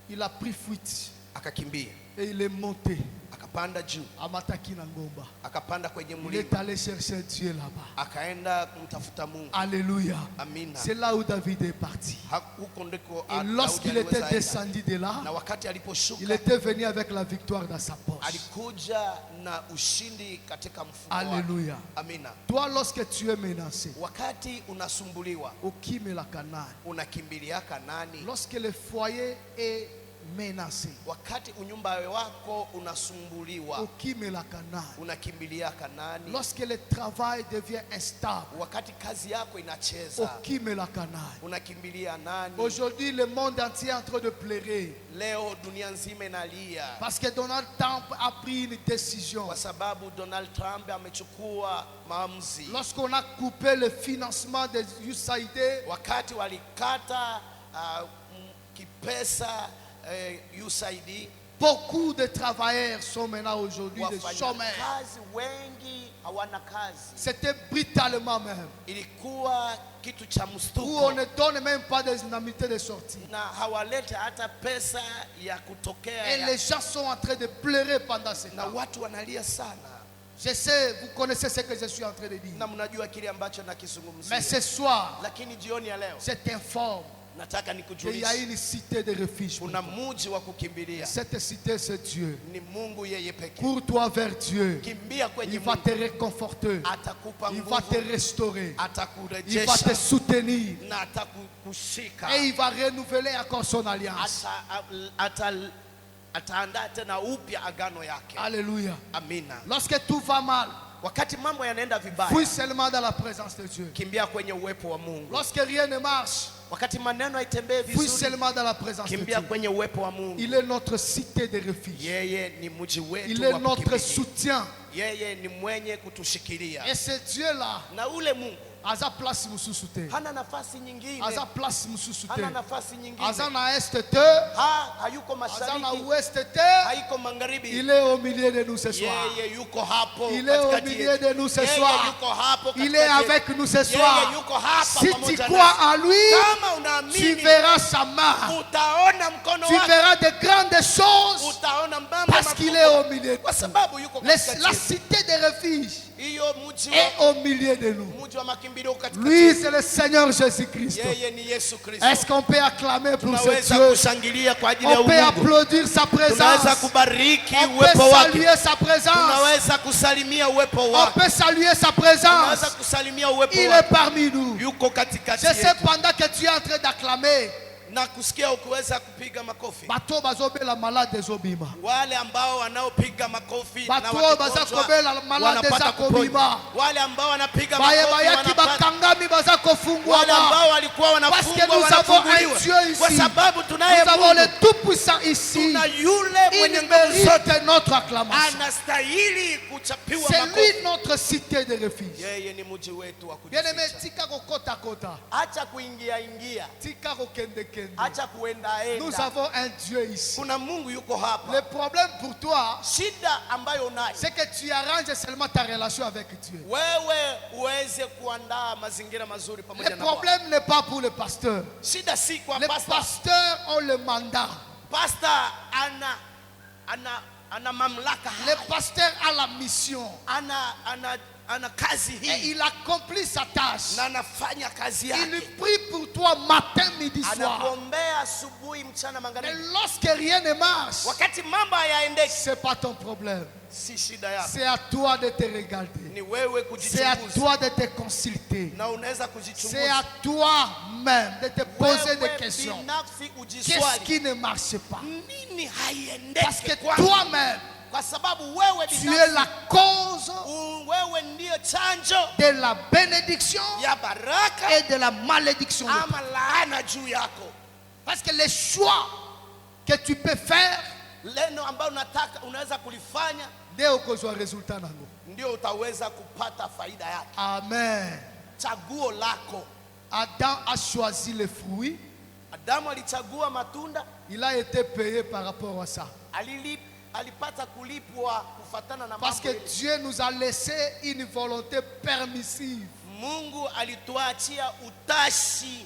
il a pris fuite akakimbia, et il est monté akapanda juu, à Mataki Nangomba. akapanda kwenye Il est mlima, allé chercher Dieu là-bas. akaenda kumtafuta Mungu. Alléluia. Amina. C'est là où David est parti. Huko ndiko Et Daudi lorsqu'il aliweza était enda. descendu de là, Na wakati il aliposhuka, était venu avec la victoire dans sa poche. alikuja na ushindi katika mfuko wake. Alléluia. Amina. Toi, lorsque tu es menacé, Wakati unasumbuliwa, Okime la Canaan. unakimbiliaka nani? Lorsque le foyer est menacé, Wakati unyumba wako unasumbuliwa, Okime la Canaan. unakimbiliaka nani? Lorsque le travail devient instable, Wakati kazi yako inacheza, Okime la Canaan. unakimbilia nani? Aujourd'hui, le monde entier est en train de pleurer Leo dunia nzima inalia parce que Donald Trump a pris une décision. kwa sababu Donald Trump amechukua maamuzi. Lorsqu'on a coupé le financement des USAID, Wakati walikata kipesa USAID, beaucoup de travailleurs sont maintenant aujourd'hui des chômeurs. wafanyakazi wengi hawana kazi. C'était brutalement même. Ilikuwa kitu cha Où on mstuko, ne donne même pas des indemnités de sortie. na hawalete hata pesa ya kutokea Et les gens sont en train de pleurer pendant ce na temps. watu wanalia sana, Je sais, vous connaissez ce que je suis en train de dire. na mnajua kile ambacho Mais nakizungumzia. ce soir, Lakini jioni ya leo je t'informe nataka qu'il y a nikujulishe, une cité de refuge. kuna muji wa kukimbilia, Cette cité, c'est Dieu. ni Mungu yeye pekee. Cours-toi vers Dieu. Kimbia kwenye Il va Mungu, te réconforter. atakupa Il va te nguvu, restaurer. Il va te atakurejesha soutenir. na atakushika, Et il va renouveler encore son alliance. ataandaa tena upya agano yake. Alléluia. Amina. Lorsque tout va mal, Wakati mambo yanaenda vibaya, fuis seulement dans la présence de Dieu. kimbia kwenye uwepo wa Mungu. Lorsque rien ne marche, Wakati maneno haitembei fuis vizuri, seulement dans la présence de kimbia Dieu. kwenye uwepo wa Mungu. Il est notre cité de refuge. Yeye ni mji wetu Il est wa notre kukimbilia. soutien. Yeye ni mwenye kutushikilia, Et c'est Dieu-là na ule Mungu Aza place mususu te. hana nafasi nyingine, Aza place mususu te. hana nafasi nyingine. Aza na est te. Hayuko Aza na mashariki, ouest te. haiko magharibi. Il est au milieu de nous ce soir. Yeye yuko hapo Il est au katikati milieu yetu. de nous ce Yeye soir. yuko hapo Il katikati est yetu. avec nous ce Yeye soir. yuko hapa Si tu pamoja crois nasi. en lui, Kama tu unaamini, verras sa main. utaona mkono Tu wake, verras de grandes choses utaona mambo parce qu'il est makubwa. au milieu. Kwa sababu yuko La katikati yetu. cité de refuge Hiyo mji est au milieu de nous. wa makimbilio katikati Lui, yetu. c'est le Seigneur Jésus-Christ. Yeye ni Yesu Kristo. Est-ce qu'on peut acclamer pour ce Tunaweza Dieu? kushangilia kwa ajili ya On peut Mungu. applaudir sa Tunaweza présence. kubariki On peut uwepo wake. saluer sa présence. Tunaweza kusalimia uwepo On wake. peut saluer sa Tunaweza présence. kusalimia uwepo Il est wake. parmi nous. Yuko katikati Je sais yetu. pendant que tu es en train d'acclamer, Na kusikia ukiweza kupiga makofi. bato bazobela malade ezobima. Wale ambao wanaopiga makofi na Bato wakigonjwa, baza kobela malade wanapata za kuponywa. kobima. Wale ambao wanapiga Baye makofi bayaki wanapata. bakangami baza Wale kofungwama. ambao walikuwa Parce que wanafungwa nous avons un wanafunguliwa. Dieu ici. Kwa sababu tunaye Nous avons le Mungu. Tout-Puissant ici. Tuna yule mwenye Il nguvu zote. mérite notre acclamation. Anastahili kuchapiwa C'est makofi. lui notre cité de refuge. Yeye ni mji wetu wa Bien-aimé, kujificha. tika kokota kota. Acha kuingia ingia, Tika kokende kende. acha kuenda Nous enda. avons un Dieu ici. Kuna Mungu yuko hapa. Le problème pour toi, Shida ambayo unayo c'est que tu arranges seulement ta relation avec Dieu. wewe uweze kuandaa mazingira mazuri Le pamoja na Bwana. problème n'est pas pour le pasteur. Shida si kwa Les pastor. pasteurs ont le mandat. Pastor ana mamlaka Le haya. pasteur a la mission. ana kazi Et hii il accomplit sa tâche. na anafanya kazi Il yake. prie pour toi matin, midi, soir. Anakuombea asubuhi, mchana, Et magharibi. lorsque rien ne marche, Wakati mambo hayaendeki, c'est pas ton problème. si shida yako, C'est à toi de te regarder. ni wewe C'est à kujichunguza, toi de te consulter. na unaweza C'est à kujichunguza toi-même de te poser des wewe questions. binafsi, Qu'est-ce ujiswali qui ne marche pas? nini Parce que haiendeki kwangu, toi-même, kwa sababu wewe tu es binafsi la cause wewe ndiyo chanjo de la bénédiction ya baraka et de la malédiction. ama laana juu yako. Parce que les choix que tu peux faire, Leno ambayo unaweza kulifanya ndio ukozwa resultat nango. ndio utaweza kupata faida yake. Amen. Chaguo lako. Adam a choisi les fruits. Adamu alichagua matunda, Il a été payé par rapport à ça. alipata kulipwa kufatana na Parce mambo que ile. Dieu nous a laissé une volonté permissive. Mungu alituachia utashi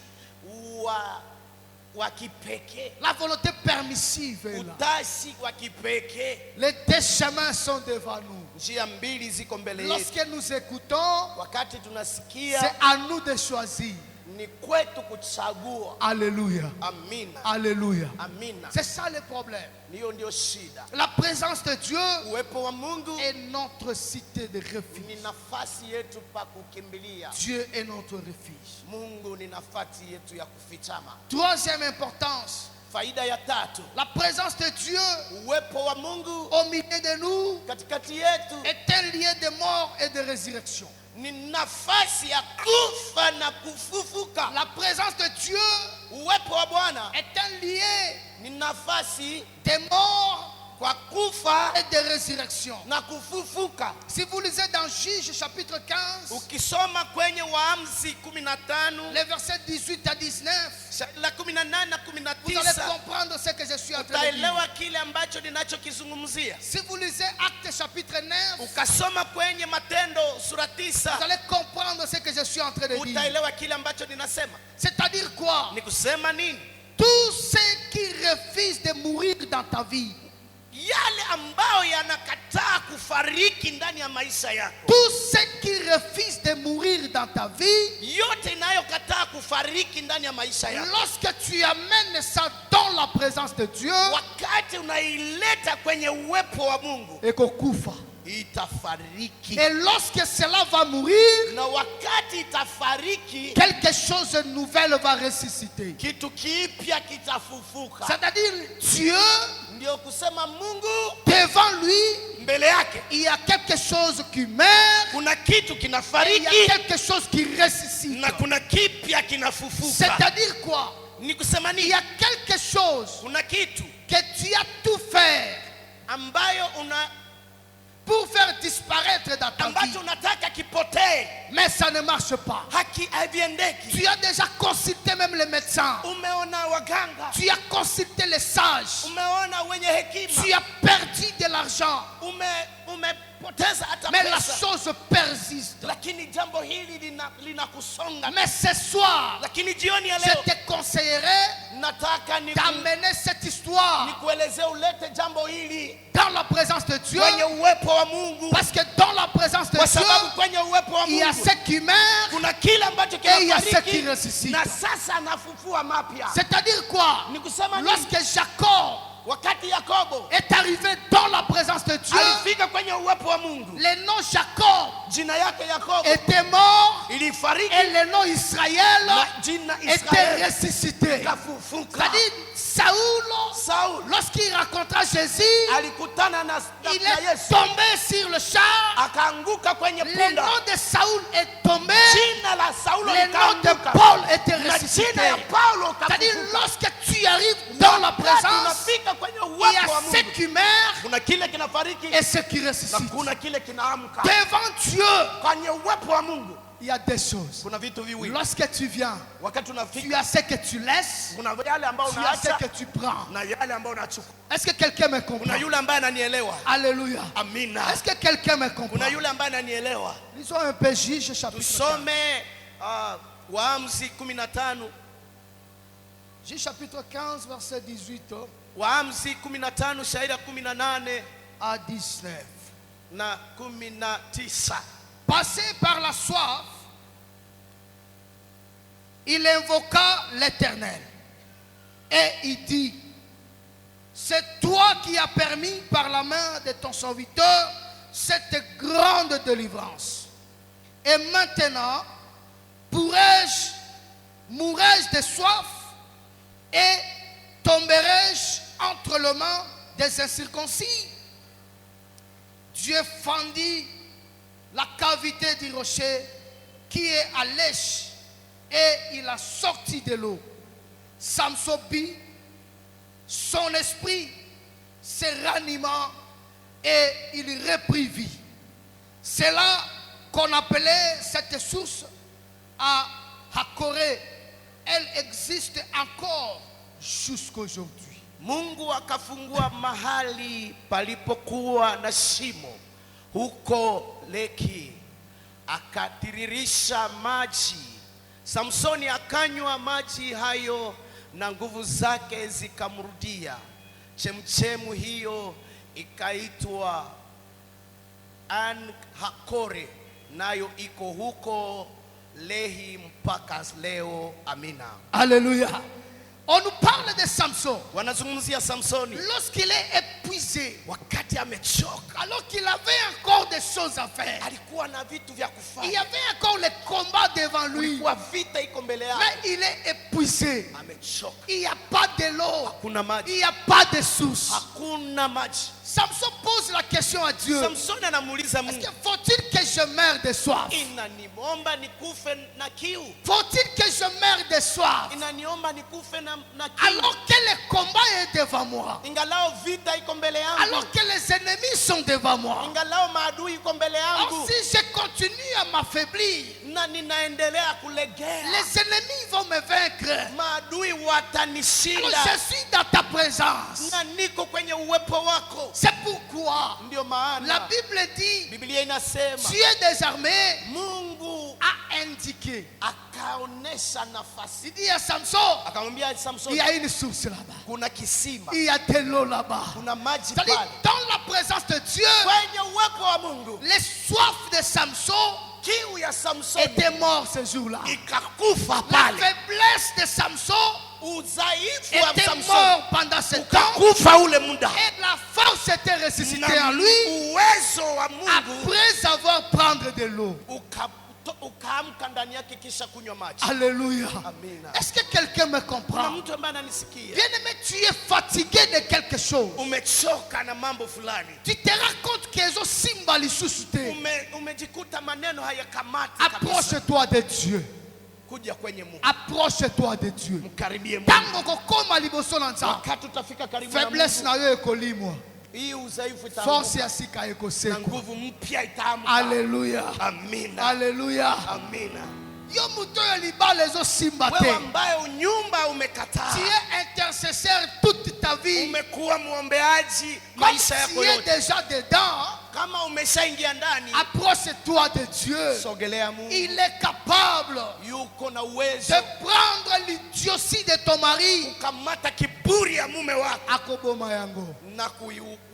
wa kipekee. La volonté permissive est là. Utashi wa kipekee. Les deux chemins sont devant nous. Njia mbili ziko mbele yetu. Lorsque nous écoutons, Wakati c'est tunasikia, à nous de choisir. ni kwetu kuchagua. Alléluia. Amina. Alléluia. Amina. C'est ça le problème. Hiyo ndio shida. La présence de Dieu Uwepo wa Mungu est notre cité de refuge. ni nafasi yetu pa kukimbilia. Dieu est notre refuge. Mungu ni nafasi yetu ya kufichama. Troisième importance, Faida ya tatu, la présence de Dieu uwepo wa Mungu au milieu de nous katikati yetu est un lieu de mort et de résurrection. ni nafasi ya kufa na kufufuka. La présence de Dieu Uwepo wa Bwana est un lieu ni nafasi de mort kwa kufa et de résurrection. na kufufuka. Si vous lisez dans Juge chapitre 15, Ukisoma kwenye Waamuzi 15 les versets 18 à 19, la 18 na vous allez 19, comprendre ce que je suis en train de dire. utaelewa kile ambacho ninachokizungumzia. Si vous lisez Actes chapitre 9, Ukasoma kwenye Matendo sura vous 9, allez comprendre ce que je suis en train de dire. utaelewa kile ambacho ninasema. C'est-à-dire quoi? Ni kusema nini? Tous ceux qui refusent de mourir dans ta vie, Yale ambayo yanakataa kufariki ndani ya maisha yako, tous ceux qui refusent de mourir dans ta vie, yote inayokataa kufariki ndani ya maisha yako, lorsque tu amènes ça dans la présence de Dieu, wakati unaileta kwenye uwepo wa Mungu, ekokufa. itafariki. Et lorsque cela va mourir, Na wakati itafariki, quelque chose de nouvel va ressusciter. kitu kipya kitafufuka. C'est-à-dire Dieu, Ndio kusema Mungu devant lui, mbele yake il y a quelque chose qui meurt, kuna kitu et il y a kinafariki quelque chose qui ressuscite. na kuna kipya kinafufuka. C'est-à-dire quoi? Ni kusema Il nini? y a quelque chose Kuna kitu que tu as tout fait ambayo pour faire disparaître dans ta vie. ambacho unataka kipotee Mais ça ne marche pas. haviendeki. Tu as déjà consulté même les médecins. Umeona waganga, Tu as consulté les sages. umeona wenye hekima, Tu as perdu de l'argent. umepoteza hata Mais la pesa, chose persiste. lakini jambo hili linakusonga. Mais ce soir, Lakini jioni ya je leo te conseillerais nataka d'amener cette histoire nikuelezee, ulete jambo hili dans la présence de Dieu. kwenye uwepo wa Mungu, Parce que dans la présence de kwa sababu Dieu, kwenye uwepo wa il y a Mungu ce qui meurt kuna kile ambacho et il y a ce qui kinafariki ressuscite. na sasa anafufua mapya. C'est-à-dire quoi? Ni kusema nini? Lorsque Jacob Wakati Yakobo est arrivé dans la présence de Dieu, alifika kwenye uwepo wa Mungu, le nom Jacob jina yake Yakobo était mort ilifariki et le nom Israël na jina était Israeli ressuscité. kafufuka. C'est-à-dire Saoul, Saul lorsqu'il rencontra Jésus, alikutana na il est Yesu, tombé sur le char. akaanguka kwenye Le punda. nom de Saoul est tombé. Jina la Saulo Le nom de likaanguka Paul était na ressuscité. jina ya Paulo C'est-à-dire kafufuka. lorsque tu arrives dans la présence, Unafika kwenye il y uwepo wa a ce Mungu, qui meurt kuna kile kinafariki et ce qui na ressuscite. kuna kile kinaamka. Devant Dieu, Kwenye uwepo wa Mungu il y a des choses. kuna vitu viwili. Lorsque tu viens, Wakati tu unafika as ce que tu laisses, kuna yale ambayo tu as ce unaacha que tu prends. na yale ambayo unachukua. Est-ce que quelqu'un me comprend? Kuna yule ambaye ananielewa. Alléluia. Amina. Est-ce que quelqu'un me comprend? Kuna yule ambaye ananielewa. Lisons un peu Juge chapitre 15. Tusome Waamuzi 15. Juge chapitre 15 verset 18 Waamuzi 15 shairi ya 18 à 19. na 19. Passé par la soif, il invoqua l'Éternel et il dit: c'est toi qui as permis par la main de ton serviteur cette grande délivrance. Et maintenant, mourrais-je de soif et tomberai-je entre les mains des incirconcis? Dieu fendit la cavité du rocher qui est à l'èche et il a sorti de l'eau. Samson vit, son esprit se ranima et il reprit vie. C'est là qu'on appelait cette source à Hakoré. Elle existe encore jusqu'aujourd'hui. Mungu akafungua mahali palipokuwa na shimo huko Leki, akatiririsha maji. Samsoni akanywa maji hayo na nguvu zake zikamrudia. Chemchemu hiyo ikaitwa An-Hakore, nayo iko huko Lehi mpaka leo. Amina. Alléluia. On nous parle de Samson. Wanazungumzia Samsoni Lorsqu'il est épuisé, wakati amechoka, alors qu'il avait encore des choses à faire, alikuwa na vitu vya il y kufanya, avait encore le combat devant lui, kulikuwa vita iko mbele yake, mais il est épuisé. amechoka, Il n'y a pas de l'eau, hakuna maji, il n'y a pas de source. hakuna maji. Samson pose la question à Dieu: Samsoni anamuuliza est-ce Mungu, que faut-il que je meure de soif? inaniomba nikufe na kiu, Faut-il que je meure de soif inaniomba nikufe na kiu, alors que le combat est devant moi, ingalao vita iko mbele yangu, alors que les ennemis sont devant moi? ingalao maadui iko mbele yangu, Alors si je continue à m'affaiblir, na ninaendelea kulegea, les ennemis vont me vaincre. maadui Alors watanishinda, je suis dans ta présence. na niko kwenye uwepo wako. C'est pourquoi Ndio la maana Bible dit: Biblia inasema Dieu désarmé Mungu a indiqué. akaonesha nafasi, Il dit à Samson: akamwambia il Samson, y a une source là-bas, kuna kisima, il y a de l'eau là-bas. kuna maji C'est-à-dire, pale. dans la présence de Dieu, Kwenye uwepo wa Mungu, les soifs de Samson kiu ya Samsoni étaient morts ce jour-là. ikakufa La pale, faiblesse de Samson udhaifu wa était Samsoni mort pendant ce temps ukakufa ule muda, et la force était ressuscitée na en lui uwezo wa Mungu après avoir pris de l'eau. ukaamka ndani yake kisha kunywa maji. Alléluia. Amina. Est-ce que quelqu'un me Kuna comprend? mtu ambaye ananisikia, Bien-aimé, tu es fatigué de quelque chose. umechoka na mambo fulani, Tu te rends compte que les simba lissuscité. umejikuta maneno hayakamati kabisa. Approche-toi de Dieu. Kuja kwenye Mungu, Approche-toi de Dieu. mkaribie Mungu. Tango kokoma liboso na nzambe. Wakati utafika karibu na Faiblesse Mungu, na yo ekolimwa. hii udhaifu Force itaanguka ya sika na ekoseko. nguvu mpya itaamka. Alléluia. Amina. Alléluia. Amina. Yo muto yo libala ezo simba Wewe te. ambaye unyumba umekataa, Tu es intercesseur toute ta vie. umekuwa muombeaji Comme maisha tu yako es yote, déjà dedans, kama umeshaingia ndani, approche-toi de Dieu. sogelea Mungu. Il est capable Yuko na de uwezo prendre l'idiotie de ton mari kukamata kiburi ya mume wako akoboma yango. na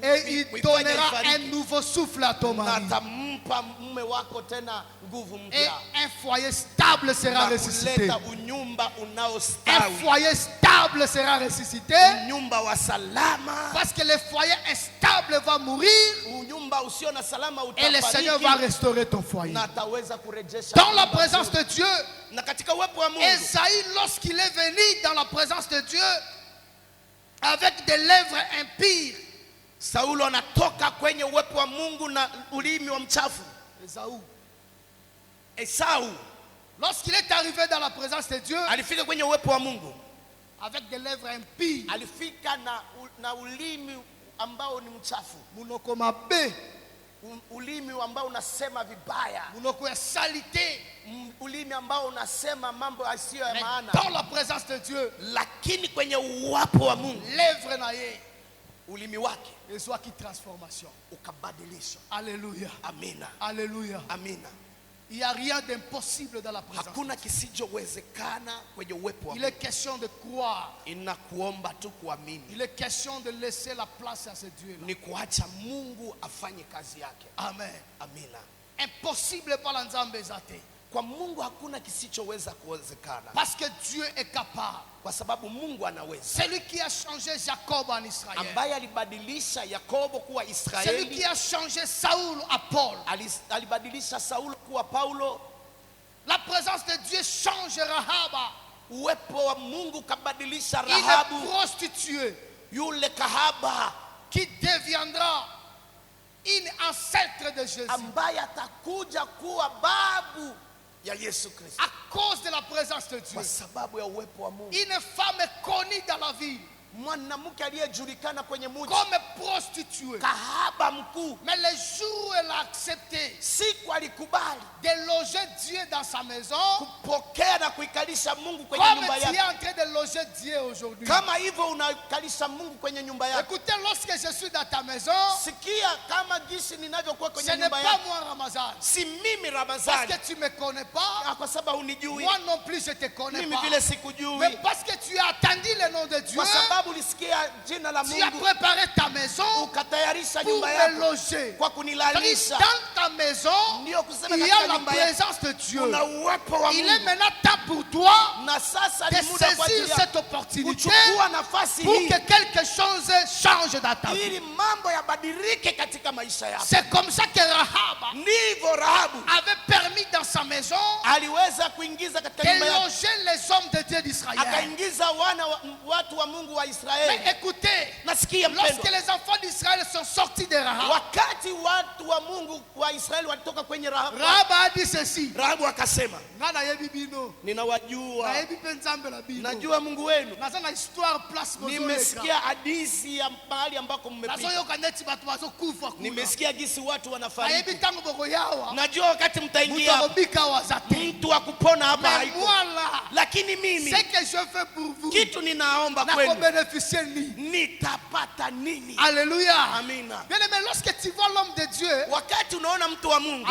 Et il kuifanya donnera un ifariki. nouveau souffle à ton Na mari. atampa mume wako tena nguvu Et mpya un foyer stable sera na ressuscité. kuleta unyumba Un unaostawi, foyer stable sera ressuscité. unyumba wa salama. Parce que le foyer instable va mourir. Unyumba usio na salama Et le Seigneur va utafariki restaurer ton foyer. na ataweza kurejesha Dans la nyumba présence zote. de Dieu, Na katika uwepo wa Mungu, Esaïe, lorsqu'il est venu dans la présence de Dieu, avec des lèvres impures, Saulo anatoka kwenye uwepo wa Mungu na ulimi wa mchafu. Esau lorsqu'il est arrivé dans la présence de Dieu, alifika kwenye uwepo wa Mungu, avec des lèvres impies, alifika na ulimi ambao ni mchafu, munoko mabe, ulimi ambao unasema vibaya, munoko ya salité. ulimi ambao unasema mambo yasiyo ya Mais maana. dans la présence de Dieu, Lakini kwenye uwepo wa Mungu, lèvres naye, ulimi wake et soit qui transformation. ukabadilishwa. Alléluia. Amina, Alléluia. amina. Il n'y a rien d'impossible dans la présence. Hakuna kisichowezekana kwenye uwepo wa Il Mungu. est question de croire. Inakuomba tu kuamini, Il est question de laisser la place à ce Dieu. ni kuacha Mungu afanye kazi yake. Amen. Amina. Impossible par la nzambe zate. Kwa Mungu hakuna kisichoweza kuwezekana, Parce que Dieu est capable. kwa sababu Mungu anaweza. Celui qui a changé Jacob en Israël. Ambaye alibadilisha Yakobo kuwa Celui Israeli, qui a changé Saoul à Paul. alibadilisha Saulo kuwa Paulo. La présence de Dieu change Rahaba. Uwepo wa Mungu kabadilisha Une Rahabu, prostituée yule kahaba qui deviendra une ancêtre de Jésus. ambaye atakuja kuwa babu ya Yesu Kristo À cause de la présence de Dieu. kwa sababu ya uwepo wa Mungu. Une femme connue dans la ville Mwanamke aliyejulikana kwenye mji comme prostituée. kahaba mkuu, Mais le jour où elle a accepté siku alikubali de loger Dieu dans sa maison, kupokea na kuikalisha Mungu kwenye comme nyumba tu es yake, en train de loger Dieu aujourd'hui. kama hivyo unakalisha Mungu kwenye nyumba yake. Écoutez, lorsque je suis dans ta maison, Sikia kama jinsi ninavyokuwa ce kwenye n'est nyumba pas yake, moi Ramazan. si mimi Parce Ramazani, que tu ne me connais pas, kwa sababu unijui moi non plus je ne te connais mimi pas. vile sikujui, Mais parce que tu as attendu le nom de Dieu, kwa sababu ulisikia jina la tu as Mungu préparé ta maison ukatayarisha pour nyumba me yako loger. kwa C'est-à-dire, kunilalisha. dans ta maison, Ndio kusema il y a katika la nyumba yako présence de Dieu. kuna uwepo wa Il est Mungu, maintenant temps pour toi na sasa de ni muda kwa saisir ajili ya cette opportunité kuchukua nafasi pour hii que quelque chose change dans ta vie. ili mambo yabadilike katika maisha yako. C'est comme ça que Rahab Ndivyo Rahabu avait permis dans sa maison aliweza kuingiza katika de nyumba yake, loger les hommes de Dieu d'Israël. akaingiza watu wa Mungu wa Mais Israeli. écoutez, Nasikia lorsque mpendwa, les enfants d'Israël sont sortis de Rahab, wakati watu wa Mungu wa Israeli walitoka kwenye Rahabu, Rahab a dit ceci: Rahabu akasema, Nga nayebi bino, ninawajua, nayebi mpe nzambe na bino, najua Mungu wenu, naza na histoire place bozoleka, nimesikia hadithi ya mahali ambako mmepita, nazoyoka neti bato bazokufa kuna, nimesikia gisi watu nayebi wanafariki, ntango bokoyawa najua wakati mutu mtaingia akobika waza te. mtu wa kupona hapa Mais haiko, moi là, lakini mimi ce que je fais pour vous, kitu ninaomba kwenu, nakobénéficier ni. nitapata nini? Alléluia. Amina. Bien aimé, lorsque tu vois l'homme de Dieu, Wakati unaona mtu wa Mungu,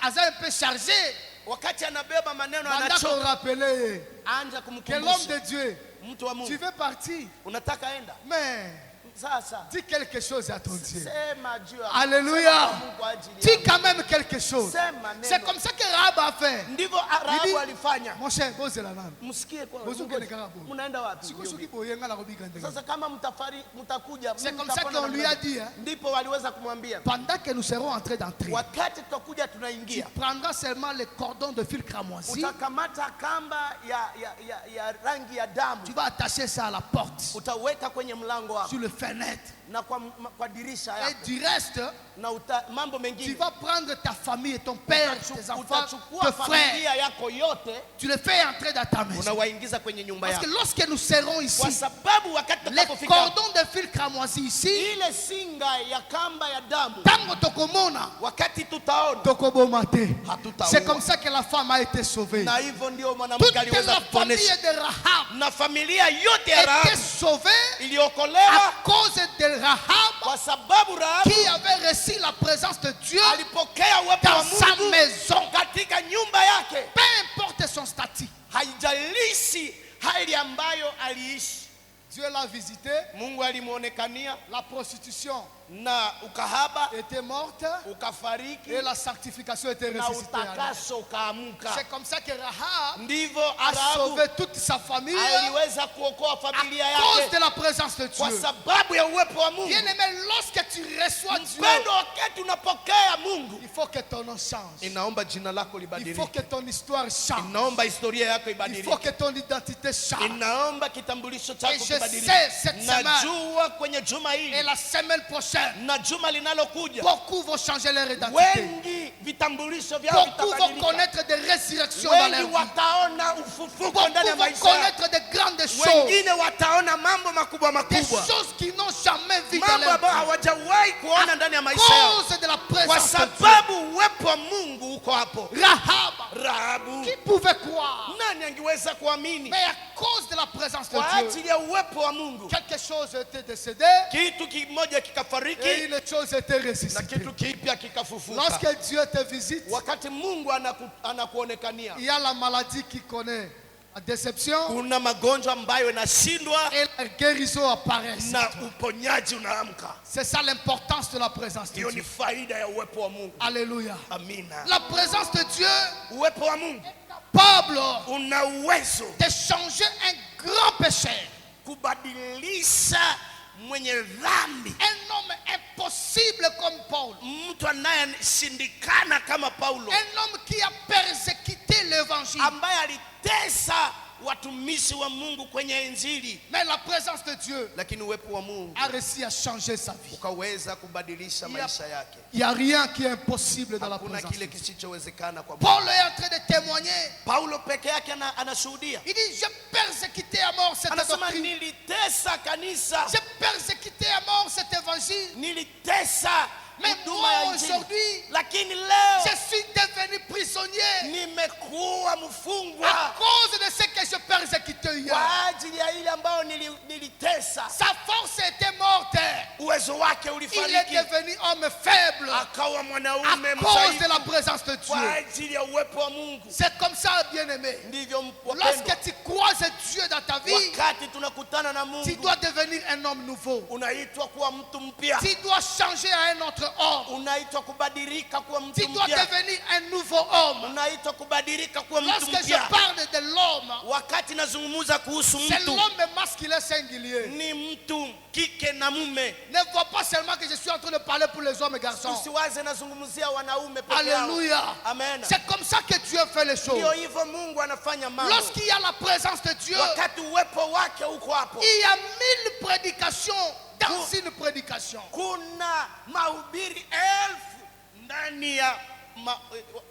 aza un peu chargé, wakati anabeba maneno banda anachoka, ko rappeler anja que l'homme kumkumbusha de Dieu, mtu wa tu Mungu, veux partir, unataka enda mais sasa, dis quelque chose à ton Dieu. sema juu ya Alléluia. sema kwa Mungu kwa ajili Dis yako. quand même quelque chose. Sema neno. C'est comme ça que Rahab a fait. Ndivyo Rahabu alifanya. Mon cher, bozela nani? Msikie kwa Bozo kene karabu. mnaenda wapi? Sikusuki boyenga la robika ndenge. Sasa kama mtakuja, C'est mimi comme ça nitapona qu'on lui a namna dit, gani? hein. Ndipo waliweza kumwambia, Pendant que nous serons en train d'entrer, wakati tutakuja tu tunaingia, prendras seulement les cordons de fil cramoisi. utakamata kamba ya rangi ya damu, Tu vas attacher ça à la porte, utaweka kwenye mlango wako, sur le fer. fenêtre. na kwa dirisha Et yako du reste, na mambo tu mengine. vas prendre ta famille, ton père, tes enfants, Utachukua tes frères. familia yako yote Tu les fais entrer dans ta maison. unawaingiza kwenye nyumba Parce que yako, lorsque nous serons ici, kwa sababu wakati les tutakapofika cordons de fil cramoisi ici, ile singa ya kamba ya damu, tango tokomona, wakati tutaona tokobomate. hatutaua. C'est comme ça que la femme a été sauvée. Na hivyo ndio Toute mwanamke la aliweza famille kuponesha, de Rahab na familia yote ya était Rahabu sauvée iliokolewa à cause de Rahab kwa sababu Rahabu qui avait reçu la présence de Dieu alipokea uwepo wa dans sa Mungu maison. katika nyumba yake. Peu importe son statut, Haijalishi hali ambayo aliishi, Dieu l'a visité. Mungu alimuonekania, La prostitution na ukahaba était morte ukafariki et la sanctification était na ressuscitée. utakaso ukaamuka. C'est comme ça que Rahab Ndivyo a Rahabu sauvé toute sa famille aliweza kuokoa familia à cause yake de la présence de kwa Dieu. sababu ya uwepo wa Mungu. Bien-aimé, lorsque tu reçois Dieu, Mpendo, wakati unapokea Mungu, il faut que ton nom change. inaomba jina lako Il faut libadilike, que ton histoire change. inaomba historia yako Il faut ibadilike, que ton identité change. inaomba kitambulisho chako Et je kibadilike. sais cette semaine Najua kwenye juma et hili la semaine prochaine, na juma linalokuja, beaucoup vont changer leur identité. wengi vitambulisho vyao Beaucoup vont vitabadilika, connaître des résurrections dans wengi leur vie. wataona ufufuko Beaucoup ndani ya vont maisha yao, connaître de grandes choses. wengine wataona mambo makubwa Des makubwa, choses qu'ils n'ont jamais vues dans mambo leur ambayo vie. hawajawahi kuona ndani ya À maisha yao, cause de la kwa présence de sababu uwepo wa Mungu uko hapo. Dieu. Rahab, Rahabu, qui pouvait croire? nani angeweza kuamini? Mais à cause de la présence de Kwa Dieu, ajili ya uwepo wa Mungu, quelque chose était décédé kitu kimoja et kikafariki une chose était na ressuscitée. kitu kipya kikafufuka. Lorsque Dieu te visite, Wakati Mungu anakuonekania, il y a la maladie qui connaît la déception kuna magonjwa ambayo yanashindwa et la guérison apparaît. na uponyaji unaamka. C'est ça l'importance de la présence de Hiyo ni Dieu. faida ya uwepo wa Mungu. Alléluia. Amina. La présence de Dieu Uwepo wa Mungu capable una uwezo de changer un grand péché, kubadilisha mwenye dhambi, un homme impossible comme Paul, mtu anayeshindikana kama Paulo, un homme qui a persécuté l'évangile. ambaye alitesa watumishi wa Mungu kwenye Injili, Mais la présence de Dieu lakini uwepo wa Mungu a réussi à changer sa vie. ukaweza kubadilisha maisha yake. Il n'y a rien qui est impossible dans la Hakuna présence de kile Dieu. kisichowezekana kwa Mungu. Paul est en train de témoigner. Paulo peke yake anashuhudia, Il dit, j'ai persécuté à mort cette anasema doctrine. nilitesa kanisa, J'ai persécuté à mort cet évangile. nilitesa Mais huduma moi ya Injili, aujourd'hui, lakini leo je suis devenu prisonnier nimekuwa à mfungwa cause de ce que je persécutais hier. kwa ajili ya ile ambayo nilitesa. Sa force était morte. Uwezo wake Il est ulifariki, devenu homme faible akawa à mwanaume cause de mdhaifu la présence de kwa Dieu. ajili ya uwepo wa Mungu. C'est comme ça, bien-aimé. Ndivyo wapendwa, Lorsque tu croises Dieu dans ta vie, wakati tunakutana na tu Mungu, dois devenir un homme nouveau. unaitwa kuwa mtu mpya, Tu dois changer à un autre homme. unaitwa kubadilika kuwa Tu mtu dois mpya, devenir un nouveau homme. unaitwa kubadilika kuwa mtu Lorsque je mpya. parle de l'homme, Wakati nazungumza kuhusu c'est mtu, l'homme masculin singulier. ni mtu kike na mume. Ne vois pas seulement que je suis en train de parler pour les hommes et garçons. Usiwaze nazungumzia wanaume peke yao. Alléluia. Amen. C'est comme ça que Dieu fait les choses. Ndio hivyo Mungu anafanya mambo. Lorsqu'il y a la présence de Dieu, Wakati uwepo wake uko hapo, il y a 1000 prédications dans une prédication. kuna mahubiri 1000 ndani ya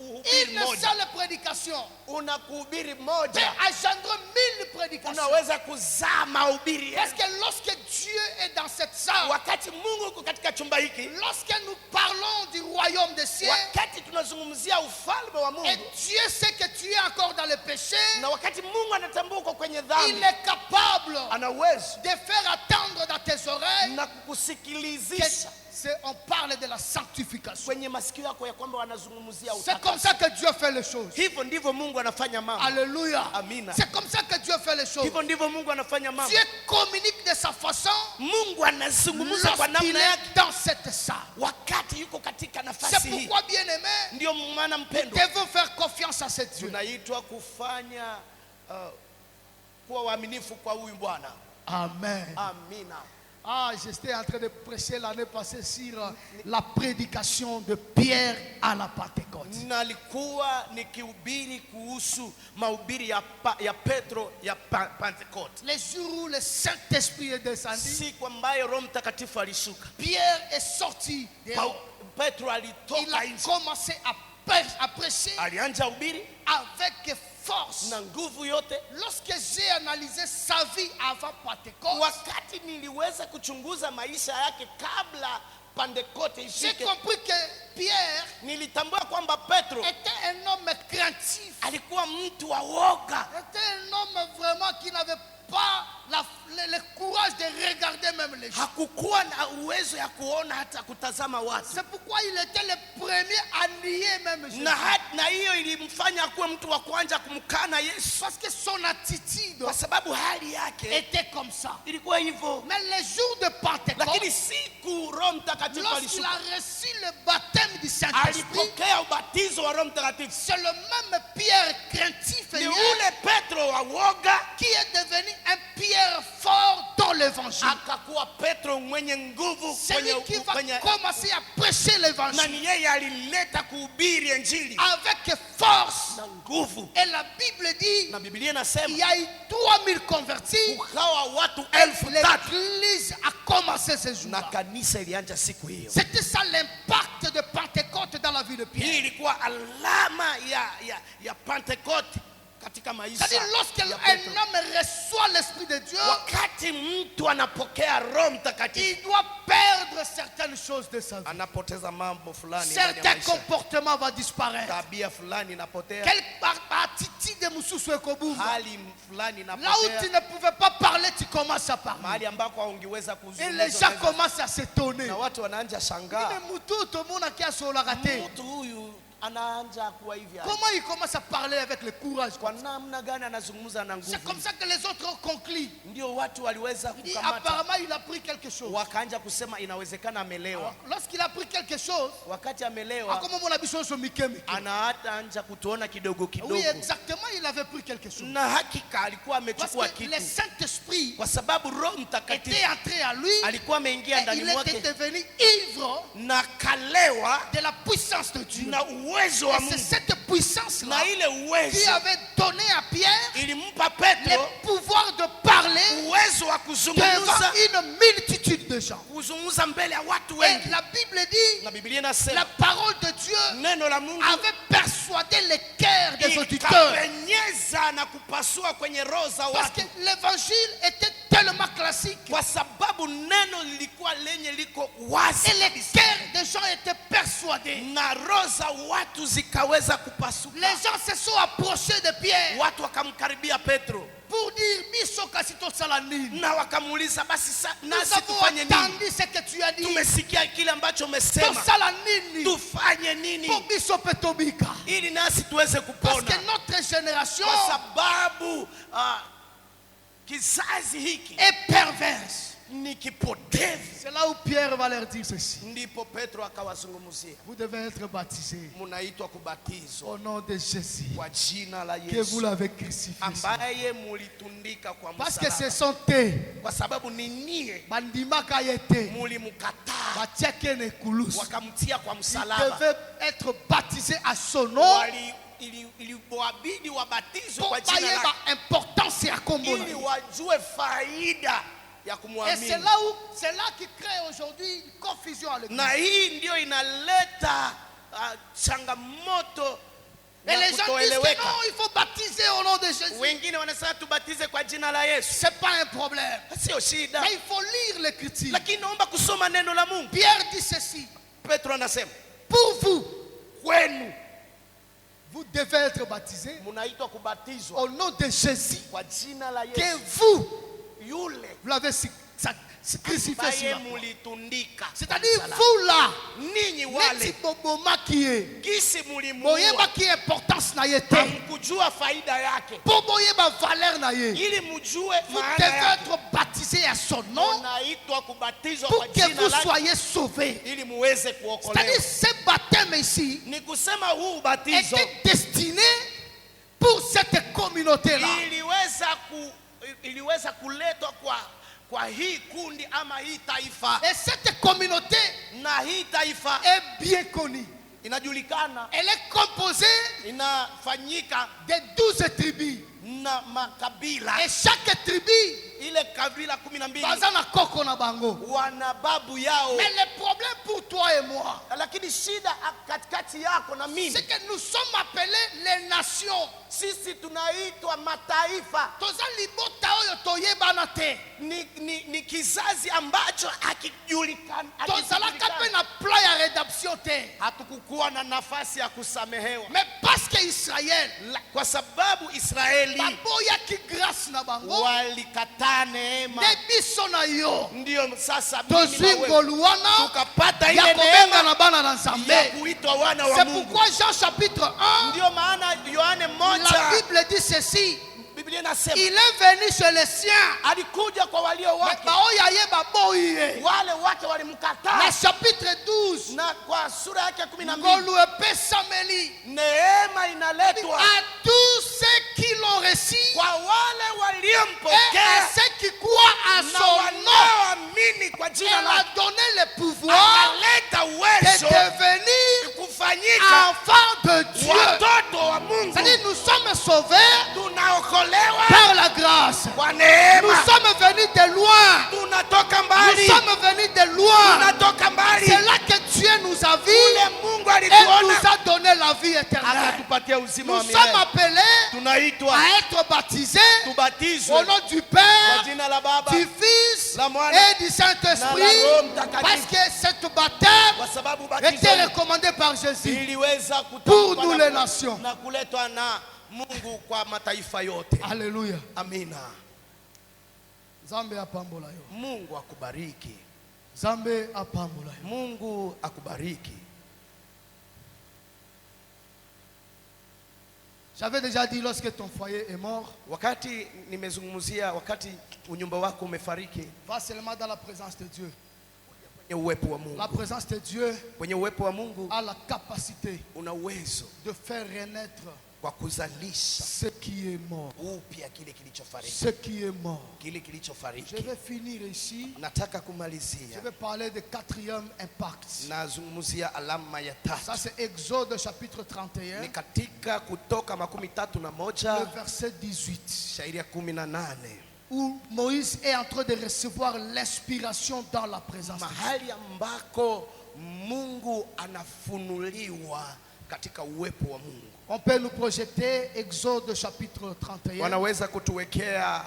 uhubiri Une moja. seule prédication Unakuhubiri peut moja, engendrer 1000 prédications. unaweza kuzaa mahubiri. Parce que lorsque Dieu est dans cette salle, Wakati Mungu uko katika chumba hiki, lorsque nous parlons du royaume des cieux, wakati tunazungumzia ufalme wa et Mungu, Dieu sait que tu es encore dans le péché, na wakati Mungu anatambua uko kwenye il dhambi, est capable ana uwezo de faire attendre dans tes oreilles na que kukusikilizisha on parle de la sanctification. kwenye masikio yako ya kwamba wanazungumzia C'est comme utakaso. ça que Dieu fait les choses. Hivyo ndivyo Mungu anafanya mambo. Alléluia. Amina. C'est comme ça que Dieu fait les choses. Hivyo ndivyo Mungu anafanya mambo. Dieu communique de sa façon Mungu anazungumza kwa lorsqu'il namna yake est dans cette salle. wakati yuko katika C'est nafasi hii. pourquoi, bien aimé, Ndio maana nous mpendwa, devons faire confiance à ce Dieu. tunaitwa kufanya kuwa waaminifu kwa huyu Bwana. Amen. Amina. Ah, j'étais en train de prêcher l'année passée sur la prédication de Pierre à la Pentecôte. Nalikuwa nikihubiri kuhusu mahubiri ya Petro ya Pentecote. Les jours où le Saint-Esprit est descendu, Siku ambayo Roho Mtakatifu alishuka, Pierre est sorti dehors. Petro Il alitoka a nje, commencé à prêcher alianza hubiri avec force. na nguvu yote. Lorsque j'ai analysé sa vie avant Pentecôte, Wakati niliweza kuchunguza maisha yake kabla Pentecote j'ai ifike, compris que Pierre nilitambua kwamba Petro était un homme craintif. alikuwa mtu wa woga, Était un homme vraiment qui n'avait pas le courage de regarder même les gens. hakukuwa na uwezo ya kuona hata kutazama watu, C'est pourquoi il était le premier à nier même Jésus. na hiyo ilimfanya kuwe mtu wa kwanza kumkana Yesu, Parce que son attitude kwa sababu hali yake était comme ça. ilikuwa hivyo. Mais les jours de Pentecôte, Lakini siku Roho Mtakatifu lorsqu'il alishuka, a reçu le baptême du Saint-Esprit, alipokea ubatizo wa Roho Mtakatifu, c'est le même Pierre craintif ni hier ule Petro wa woga qui est devenu un Pierre fort dans l'évangile. akakuwa Petro mwenye nguvu C'est lui qui va commencer à prêcher na l'évangile ni yeye alileta kuhubiri Injili avec force. na nguvu. Et la Bible dit Na Biblia il inasema y a eu 3000 convertis. ukawa watu Et 3,000 l'église a commencé ce na jour-là. kanisa ilianza siku hiyo. C'était ça l'impact de Pentecôte dans la vie de Hii Pierre. ilikuwa alama ya Pentecote katika maisha C'est-à-dire lorsqu'un ya Petro. homme reçoit l'Esprit de Dieu, Wakati mtu anapokea Roho Mtakatifu, il doit perdre certaines choses de sa vie. anapoteza mambo fulani ndani ya Certains maisha. comportements vont disparaître. Tabia fulani inapotea, Quelle attitude de Moussou Ekoboumba. hali fulani Là où tu inapotea, ne pouvais pas parler, tu commences à parler. mahali ambako haungeweza Et les kuzungumza gens unaweza- commencent à s'étonner. na watu wanaanza shangaa, Mais Moutou, tout le monde a qu'à se la rater. mtu huyu anaanza kuwa hivi. Comment il commence à parler avec le courage? Kwa namna gani anazungumza na C'est comme nguvu? ça que les autres concluent. Ndio watu waliweza Il dit, kukamata, apparemment, il a pris quelque chose. wakaanza kusema inawezekana amelewa. Lorsqu'il a pris quelque chose, Wakati à amelewa, comment on a besoin de Mikem? anaanza kutuona kidogo kidogo, Oui, exactement, il avait pris quelque chose. na hakika alikuwa Parce amechukua que le kitu, Saint-Esprit kwa sababu Roho était Mtakatifu entré à lui alikuwa ameingia et ndani il était mwake devenu ivre na kalewa de la puissance de Dieu. na uwezo wa Et c'est Mungu, cette puissance-là na ile qui uwezo avait donné à Pierre ilimpa le Petro pouvoir de parler uwezo wa devant kuzungumza une multitude de gens. kuzungumza mbele ya watu Et wengi. la Bible dit, Na Biblia la inasema parole de Dieu neno la Mungu avait persuadé les cœurs des auditeurs. ikapenyeza na kupasua kwenye roho za Parce que watu, l'évangile était tellement classique. kwa sababu neno lilikuwa lenye liko wazi Et les kabisa, cœurs des gens étaient persuadés. na roho za watu zikaweza kupasuka. Les gens se sont approchés de Pierre Watu wakamkaribia Petro pour dire, Biso Kasito Salanine, na wakamuuliza, basi nous nasi avons tufanye nini? entendu ce que tu as dit. Tumesikia kile ambacho umesema, Salanine, tufanye nini pour Biso Petobika. ili nasi tuweze Parce kupona? que notre génération Kwa sababu kizazi hiki est perverse. ni kipotevu. C'est là où Pierre va leur dire ceci. Ndipo Petro akawazungumzia, Vous devez être baptisés munaitwa kubatizwa au nom de Jésus, kwa jina la que vous Yesu l'avez crucifié. ambaye mulitundika kwa Parce que ce msalaba, sont eux, kwa sababu ni nyie bandimaka yete, mulimkataa batiake ne kulus. wakamtia kwa Il msalaba. devait être baptisé à son nom. Ilibidi wabatizwe Pour kwa jina bailler lake ma importance ya kombo na ili ye. wajue faida ya Et kumwamini. c'est là qui crée aujourd'hui une confusion à l'église. Na hii ndio inaleta changamoto Et na les gens disent que kutoeleweka. non, il faut baptiser au nom de Jésus. Wengine wanasema tubatize kwa jina la Yesu, C'est pas un problème. sio shida, Mais il faut lire l'écriture. lakini naomba kusoma neno la Mungu. Pierre dit ceci. Petro anasema Pour vous, kwenu vous devez être baptisés munaitwa kubatizwa au nom de Jésus. kwa jina la Que Yesu vous, yule vous l'avez crucifié ambaye sur la croix. mulitundika. C'est-à-dire vous là, ninyi neti wale boboma qui est. gisi mulimuua, Boyeba qui est importance na yete. hamkujua faida yake, Pour boyeba valeur na ye. ili mjue Vous maana devez yake. être baptisé à son nom Munaitwa kubatizwa pour kwa que jina vous lake soyez sauvés. ili muweze C'est-à-dire kuokolewa. ce baptême ici Ni kusema huu ubatizo était destiné pour cette communauté-là. iliweza kuletwa kwa hii kundi ama hii taifa, Et cette communauté na hii taifa est bien connue. inajulikana, Elle est composée inafanyika de 12 tribus. na makabila. Et chaque tribu Ile kabila 12 baza na koko na bango. wana babu yao. Mais le problème pour toi et moi, Lakini shida katikati yako na mimi, c'est que nous sommes appelés les nations. sisi tunaitwa mataifa. Toza libota oyo toyebana te. Ni kizazi ambacho hakijulikani. Tozalaka pe na plan ya rédemption te. Hatukukuwa na nafasi ya kusamehewa. Mais parce que Israël Kwa sababu Israeli baboyaki grâce na bango, walikataa neema, nde biso na yo ndio sasa mimi na tozwi wewe ngolu wana tukapata ya ile kobenga neema na bana na ya Nzambe. kuitwa wana wa C'est Mungu. pourquoi Jean chapitre 1, Ndio maana Yohane la 1, Bible dit ceci: Biblia inasema il est venu chez les siens, alikuja kwa walio mais wake, baoya ye baboyi ye. wale wake Na walimkataa. chapitre 12, Na kwa sura yake 12 ngolu epesameli neema inaletwa à tous ceux qui l'ont reçu kwa wale et à waliompokea ceux qui croient à na son nom. wanaoamini kwa Elle jina a lake. donné le pouvoir Akaleta de uwezo devenir kufanyika enfants de Dieu. watoto wa Mungu. C'est-à-dire nous sommes sauvés Tunaokolewa par la grâce. kwa Nous neema. sommes venus de loin. Tunatoka Nous mbali, sommes venus de loin. tunatoka mbali. C'est là que Dieu nous a vus Ule Mungu et nous alituona a donné la vie éternelle. akatupatia uzima Nous wa sommes milele. appelés Tunaitwa à être baptisés tubatizwe au nom du kwa Père, jina la Baba, du Fils la Mwana et du na Saint-Esprit, la Roho Mtakatifu. parce que cette baptême kwa sababu était ubatizo recommandé par Jésus iliweza pour kutamkwa nous na- les nations. na kuletwa na Mungu kwa mataifa yote. Alléluia. Amina. Zambe apambola yo. Mungu akubariki. Zambe apambola yo. Mungu akubariki. J'avais déjà dit, lorsque ton foyer est mort, Wakati nimezungumzia wakati unyumba wako umefariki, va seulement dans la présence de Dieu. kwenye uwepo wa Mungu. La présence de Dieu Kwenye uwepo wa Mungu a la capacité una uwezo de faire renaître kwa kuzalisha ce qui est mort. upya kile kilichofariki. Ce qui est mort. Kile Je kilichofariki. vais finir ici. Nataka Je kumalizia. vais parler de quatrième impact. Nazungumzia alama ya Ça, tatu. c'est Exode chapitre 31, Ni katika Kutoka 31 le verset 18, shairi ya 18, où Moïse est en train de recevoir l'inspiration dans la présence de Dieu. mahali ambako Mungu anafunuliwa katika uwepo wa Mungu. On peut nous projeter Exode chapitre 31, Wanaweza kutuwekea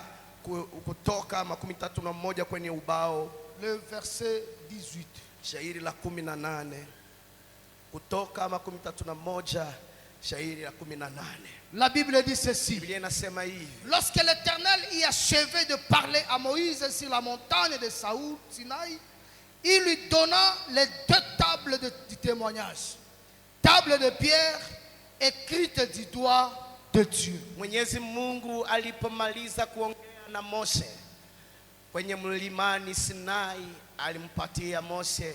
Kutoka 31 kwenye ubao, le verset 18. shairi la 18. Kutoka 31 shairi la 18. La Bible dit ceci: Biblia inasema hivi: lorsque l'Éternel y achevé de parler à Moïse sur la montagne de Saoul, Sinaï, il lui donna les 2 tables du témoignage, tables de pierre écrites du doigt de Dieu. Mwenyezi Mungu alipomaliza kuongea na Moshe kwenye mlimani Sinai, alimpatia Moshe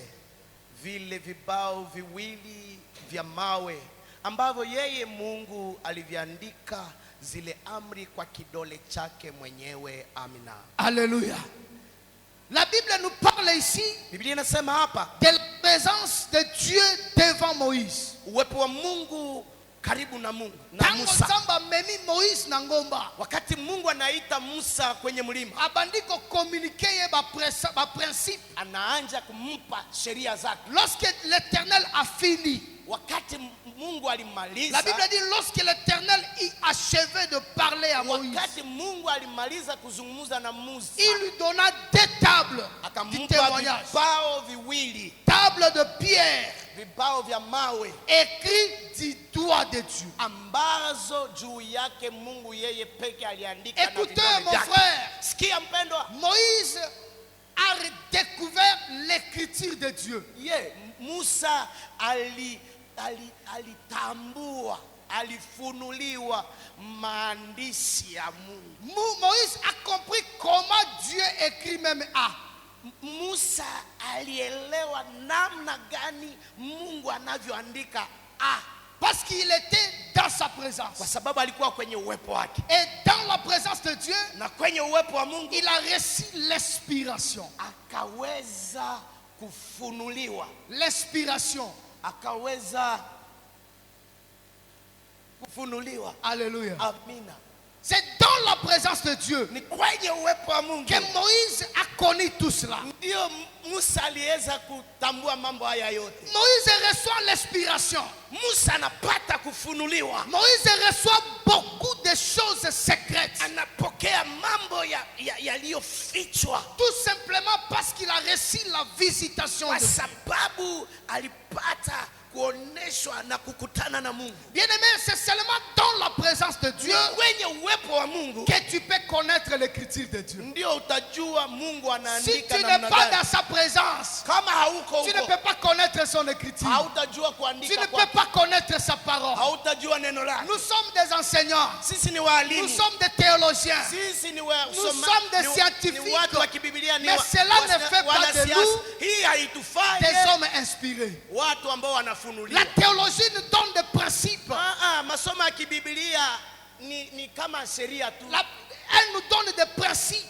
vile vibao viwili vya mawe ambavyo yeye Mungu aliviandika zile amri kwa kidole chake mwenyewe. Amina. Alléluia. La Bible nous parle ici Biblia inasema hapa de la présence de Dieu devant Moïse. uwepo wa Mungu karibu na Mungu na Tango Musa. Nzamba memi Moïse na ngomba, Wakati Mungu anaita Musa kwenye mlima, abandiko communiquer ye ba principe. anaanza kumpa sheria zake. Lorsque l'Éternel a fini, Wakati Mungu alimaliza, la Bible dit lorsque l'Éternel y achevait de parler à Moïse, wakati Mungu alimaliza kuzungumza na Musa, il lui donna 2 tables du akampa témoignage, vibao viwili, tables de pierre vibao vya mawe écrites du doigt de Dieu. ambazo juu yake Mungu yeye peke aliandika na Écoutez vidole mon vyake. frère, Sikia mpendwa, Moïse a découvert l'écriture de Dieu. Musa alitambua, alifunuliwa maandishi ya Mungu. Moïse a compris comment Dieu écrit même A. Musa alielewa namna gani Mungu anavyoandika A. Parce qu'il était dans sa kwa présence. sababu alikuwa kwenye uwepo wake, Et dans la présence de Dieu, na kwenye uwepo wa Mungu il a reçu l'inspiration. akaweza kufunuliwa, L'inspiration. akaweza kufunuliwa. Alléluia. Amina. C'est dans la présence de Dieu Ni kwenye uwepo wa Mungu que Moïse a connu tout cela. ndio Musa aliweza kutambua mambo haya yote. Moïse reçoit l'inspiration. Musa anapata kufunuliwa, Moïse reçoit beaucoup de choses secrètes. anapokea mambo yaliyofichwa Tout simplement parce qu'il a reçu la visitation kwa de Dieu. sababu alipata kuoneshwa na kukutana na Mungu. Bien-aimé, c'est seulement dans la présence de Dieu Kwenye uwepo wa Mungu que tu peux connaître l'écriture de Dieu. ndio utajua Mungu Si anaandika tu n'es namna pas gani. dans sa présence, Kama hauko tu ne huko, peux pas connaître son écriture. hautajua Tu kuandika ne kwake, peux pas connaître sa parole. hautajua neno lake. Nous sommes des enseignants. Sisi ni Nous walimu, sommes des théologiens. sisi ni sommes des scientifiques. ni watu wa kibibilia, Mais cela ne fait pas de nous hii haitufai des hommes inspirés. watu ambao La wanafunuliwa. théologie nous donne des principes. Masomo ya kibibilia ni kama sheria tu, Elle nous donne des principes.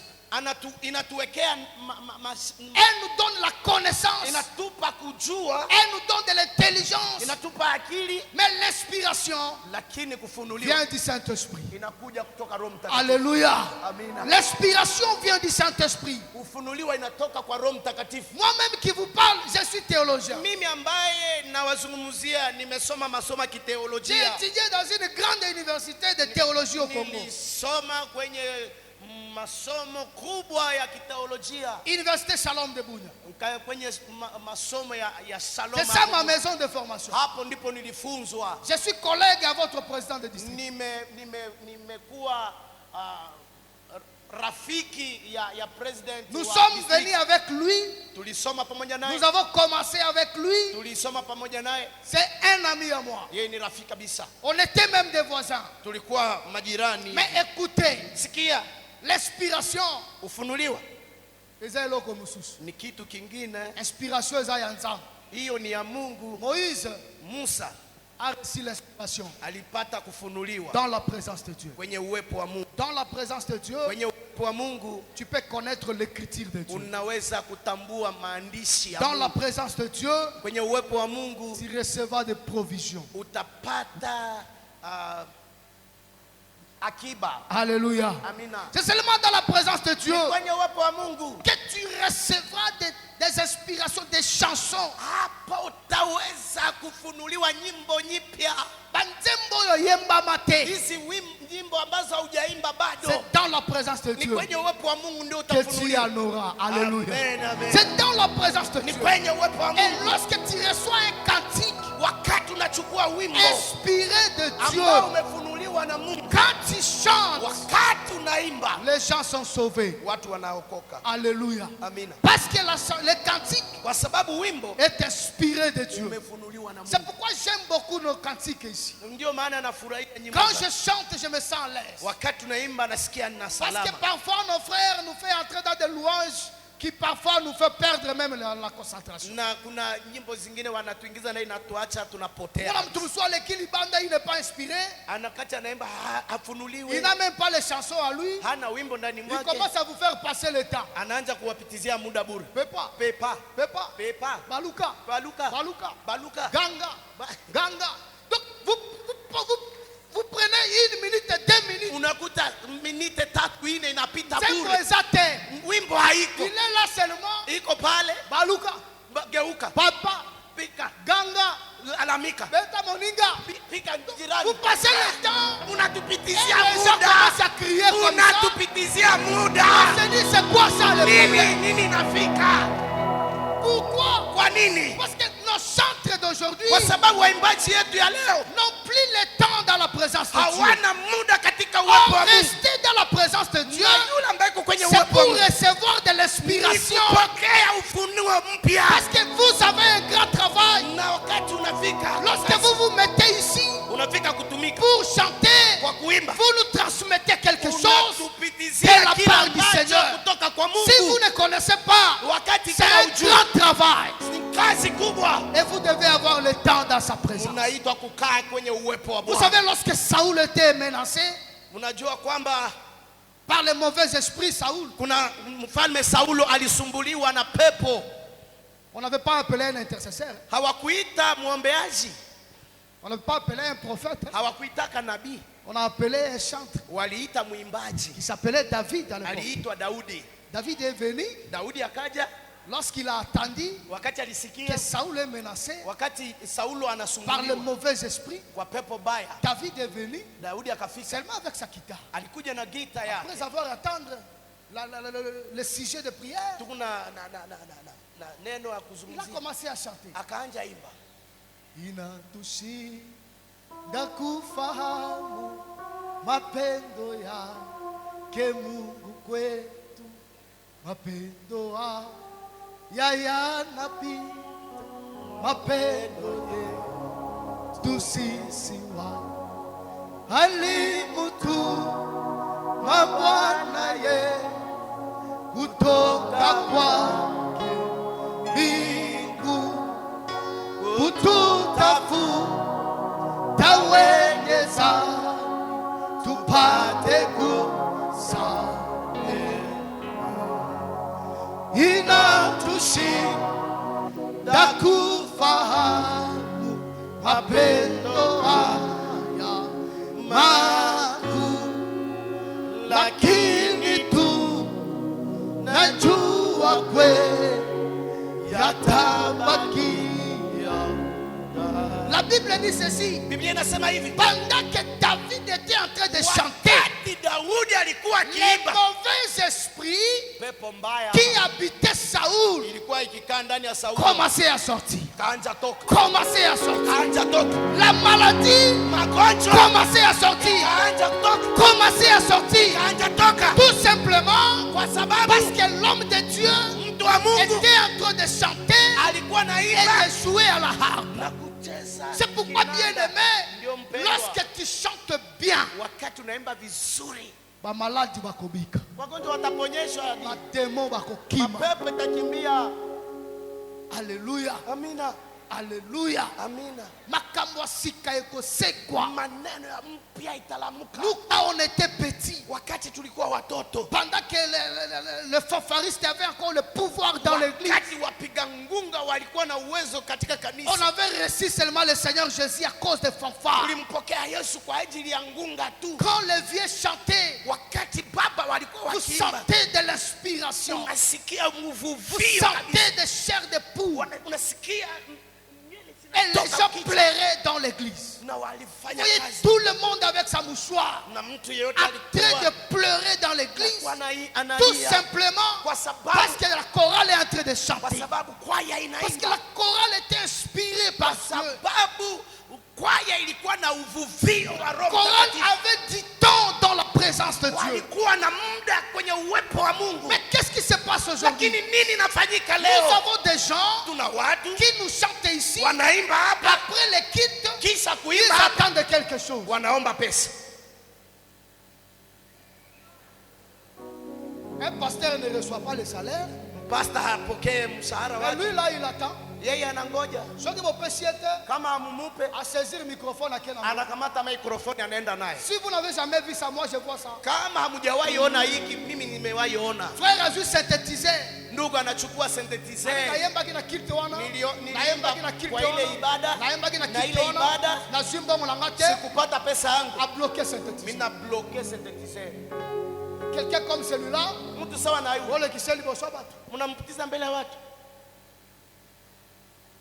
inatuwekea Elle nous donne la connaissance. inatupa kujua, Elle nous donne de l'intelligence. inatupa akili, Mais l'inspiration lakini kufunuliwa vient du Saint-Esprit. inakuja kutoka Roho Mtakatifu. Alléluia. Amina. L'inspiration vient du Saint-Esprit. Kufunuliwa inatoka kwa Roho Mtakatifu. Moi-même qui vous parle, je suis théologien. Mimi ambaye nawazungumzia nimesoma masomo ya J'ai kiteolojia. étudié dans une grande université de théologie au Congo. Nilisoma kwenye masomo kubwa ya kiteolojia Université Shalom de Bunia. kwenye masomo ya Shalom. C'est ça ma maison de formation. Hapo ndipo nilifunzwa. Je suis collègue à votre président de district. Nimekuwa rafiki ya president. Nous sommes venus avec lui. Tulisoma pamoja naye. Nous avons commencé avec lui. Tulisoma pamoja naye. C'est un ami à moi. Yeye ni rafiki kabisa. On était même des voisins. Tulikuwa majirani. Mais écoutez, Sikia, l'inspiration ufunuliwa ni kitu kingine. Inspiration eza ya nzambe. Hiyo ni ya Mungu. Moïse Musa a reçu l'inspiration alipata kufunuliwa dans la présence de Dieu. kwenye uwepo wa Mungu. Dans la présence de Dieu, Kwenye uwepo wa Mungu tu peux connaître l'écriture de Dieu. unaweza kutambua maandishi ya Dans la Mungu. présence de Dieu, Kwenye uwepo wa Mungu tu recevras des provisions. utapata akiba. Alléluia. Amina. C'est seulement dans la présence de Dieu Kwenye uwepo wa Mungu que tu recevras des inspirations, des chansons. hapa utaweza kufunuliwa nyimbo nyipya. Banzembo yo yemba mate. Hizi nyimbo ambazo haujaimba bado. C'est dans la présence de Ni Dieu kwenye uwepo wa Mungu ndio que tu utafunuliwa. en auras. Alléluia. Amen, amen. C'est dans la présence de Ni Dieu. kwenye uwepo wa Et Mungu lorsque tu reçois un cantique wakati unachukua wimbo inspiré de ambao Dieu, umefunuliwa na Mungu, quand tu chantes, wakati unaimba les gens sont sauvés. watu wanaokoka. Alléluia. Amina. Parce que le cantique Kwa sababu wimbo est inspiré de Dieu. umefunuliwa na C'est Mungu. pourquoi j'aime beaucoup nos cantiques ici. Ndio maana nafurahia nyimbo. Quand je chante, je me sens à l'aise. Wakati unaimba nasikia nina Parce que salama. parfois nos frères nous font entrer dans des louanges qui parfois nous fait perdre même la concentration. Na kuna nyimbo zingine wanatuingiza na inatuacha tunapotea. Voilà, tout soit le Kilibanda, il n'est pas inspiré. Anakati anaimba Il hafunuliwi. n'a même pas les chansons à lui. Hana wimbo ndani Il mwake. commence à vous faire passer le temps. Anaanza kuwapitizia muda bure. Pepa, Pepa, Pepa, pepa, Baluka, baluka, Baluka, baluka. Ganga, Ba- Ganga. Donc vous prenez 1 minute, 2 minutes. Unakuta minute 3 4 inapita C'est bure. exact. Wimbo haiko. Il est là seulement. Iko pale, Baluka, geuka, Papa, pika, Ganga, alamika. Beta Moninga. Pika jirani. Vous passez le temps. Unatupitizia Les gens muda. commencent à crier comme ça. Unatupitizia muda. On se dit, c'est quoi ça le problème? Nini nafika? Pourquoi? Kwa nini? Parce que nos chantres d'aujourd'hui Kwa sababu waimbaji yetu ya leo n'ont plus le temps dans la présence de Dieu. hawana muda katika uwepo Or, wa Mungu. rester dans la présence de Dieu, Na yule ambaye yuko kwenye c'est uwepo wa pour Mungu recevoir de ni l'inspiration. kupokea ufunuo mpya. Parce que vous avez un grand travail. Na wakati unafika, Lorsque vous vous mettez ici unafika kutumika pour chanter, kwa kuimba, vous nous transmettez quelque chose unatupitizia de la kila part du ambacho Seigneur. kutoka kwa Si vous Mungu. ne connaissez pas, Wakati c'est kama un ujue grand travail. ni kazi kubwa, Et vous devez avoir le temps dans sa présence. tunaitwa kukaa kwenye uwepo wa Vous Bwana. savez, lorsque Saoul était menacé Unajua kwamba par les mauvais esprits, Saoul, kuna mfalme Saulo alisumbuliwa na pepo. on n'avait pas appelé un intercesseur, Hawakuita muombeaji, on n'avait pas appelé un prophète, hawakuitaka nabii, on a appelé un chanteur waliita mwimbaji. qui s'appelait David à l'époque. Aliitwa Daudi. David est venu Daudi akaja lorsqu'il a attendu wakati alisikia, que Saoul est menacé wakati Saulo par les anasumbuliwa mauvais esprits. kwa pepo baya, David est venu Daudi akafika, seulement avec sa guitare. alikuja na gita yake. Après avoir attendu le sujet de prière, Tuko na neno ya il a kuzungumzia, commencé à chanter. akaanja imba. Inatushinda kufahamu mapendo yake Mungu kwetu, mapendo yanapita mapendo yetu sisi alimutuma Bwana ye kutoka kwake mbingu kututafuta wenye dhambi tupate kusamehewa. Inatushinda kufahamu mapendo haya makuu, lakini tunajua kweli yatabakia. La Bible dit ceci. Biblia inasema hivi, Pendant que David était en train de chanter, wakati Daudi alikuwa les akiimba, mauvais esprits pepo mbaya qui habitaient Saoul ilikuwa ikikaa ndani ya Saulo commençaient à sortir. kaanja toka, Commençaient à sortir. kaanja toka, La maladie magonjwa commençait à sortir. kaanja toka, Commençait à sortir. kaanja toka, Tout simplement kwa sababu parce que l'homme de Dieu mtu wa Mungu était en train de chanter alikuwa et naimba de jouer à la harpe. na kucheza. C'est pourquoi, bien Ndio aimé, mpendwa, lorsque tu chantes bien, wakati unaimba vizuri, ba maladi bakobika, wagonjwa wataponyeshwa, ba démon bakokima. mapepo itakimbia. Alléluia, Amina, alléluia. amina. Makambo ya sika ekosekwa. Maneno ya mpya italamuka. Nous, quand on était petits, Wakati tulikuwa watoto, pendant que le fanfariste avait encore le pouvoir dans l'église, wakati wapiga ngunga walikuwa na uwezo katika kanisa, on avait reçu seulement le Seigneur Jésus à cause des fanfares. tulimpokea Yesu kwa ajili ya ngunga tu. Quand les vieux chantaient, Wakati baba walikuwa vous wakiimba, sentez de l'inspiration, unasikia vous mvuvio sentez des chairs de poule, unasikia et les gens pleuraient dans l'église. na Vous walifanya voyez kazi, tout le monde avec sa mouchoir na mtu yeyote en train de alikuwa pleurer dans l'église, tout analia simplement kwa sababu parce que la chorale est en train de kwa chanter. sababu kwaya Parce que inaimba, la chorale était inspirée par kwa Dieu. sababu kwaya ilikuwa na uvuvio wa La Roho chorale Mtakatifu. avait du temps dans la présence de Dieu. Walikuwa na muda kwenye uwepo wa Mungu. Mais qu'est-ce qui se passe aujourd'hui? Lakini nini inafanyika Nous leo? avons des gens Tuna watu qui nous chantent ici. wanaimba hapa, Après les quittent, kisha ils kuimba hapa attendent quelque chose. wanaomba pesa. Un pasteur ne reçoit pas le salaire. Pasta hapokee mshahara Mais wake, lui là, il attend. yeye anangoja. Ce qui vous peut Kama amumupe, à saisir le microphone à Kenya. anakamata maikrofoni anaenda naye. Si vous n'avez jamais vu ça, moi je vois ça. Kama hamujawahi ona hiki, mimi nimewahi ona. Frère a juste synthétisé. Ndugu anachukua synthetizer, Naimba kina kilte wana. niliimba Naimba kina kilte kwa ile wana. ibada, Naimba kina na kilte ile wana. ibada Na zimba mulangate. sikupata pesa yangu, A bloqué synthétisé. mimi na bloquer synthetizer. Quelqu'un comme celui-là, Mtu sawa na huyo wale kiseli bosoba. mnampitiza mbele ya watu.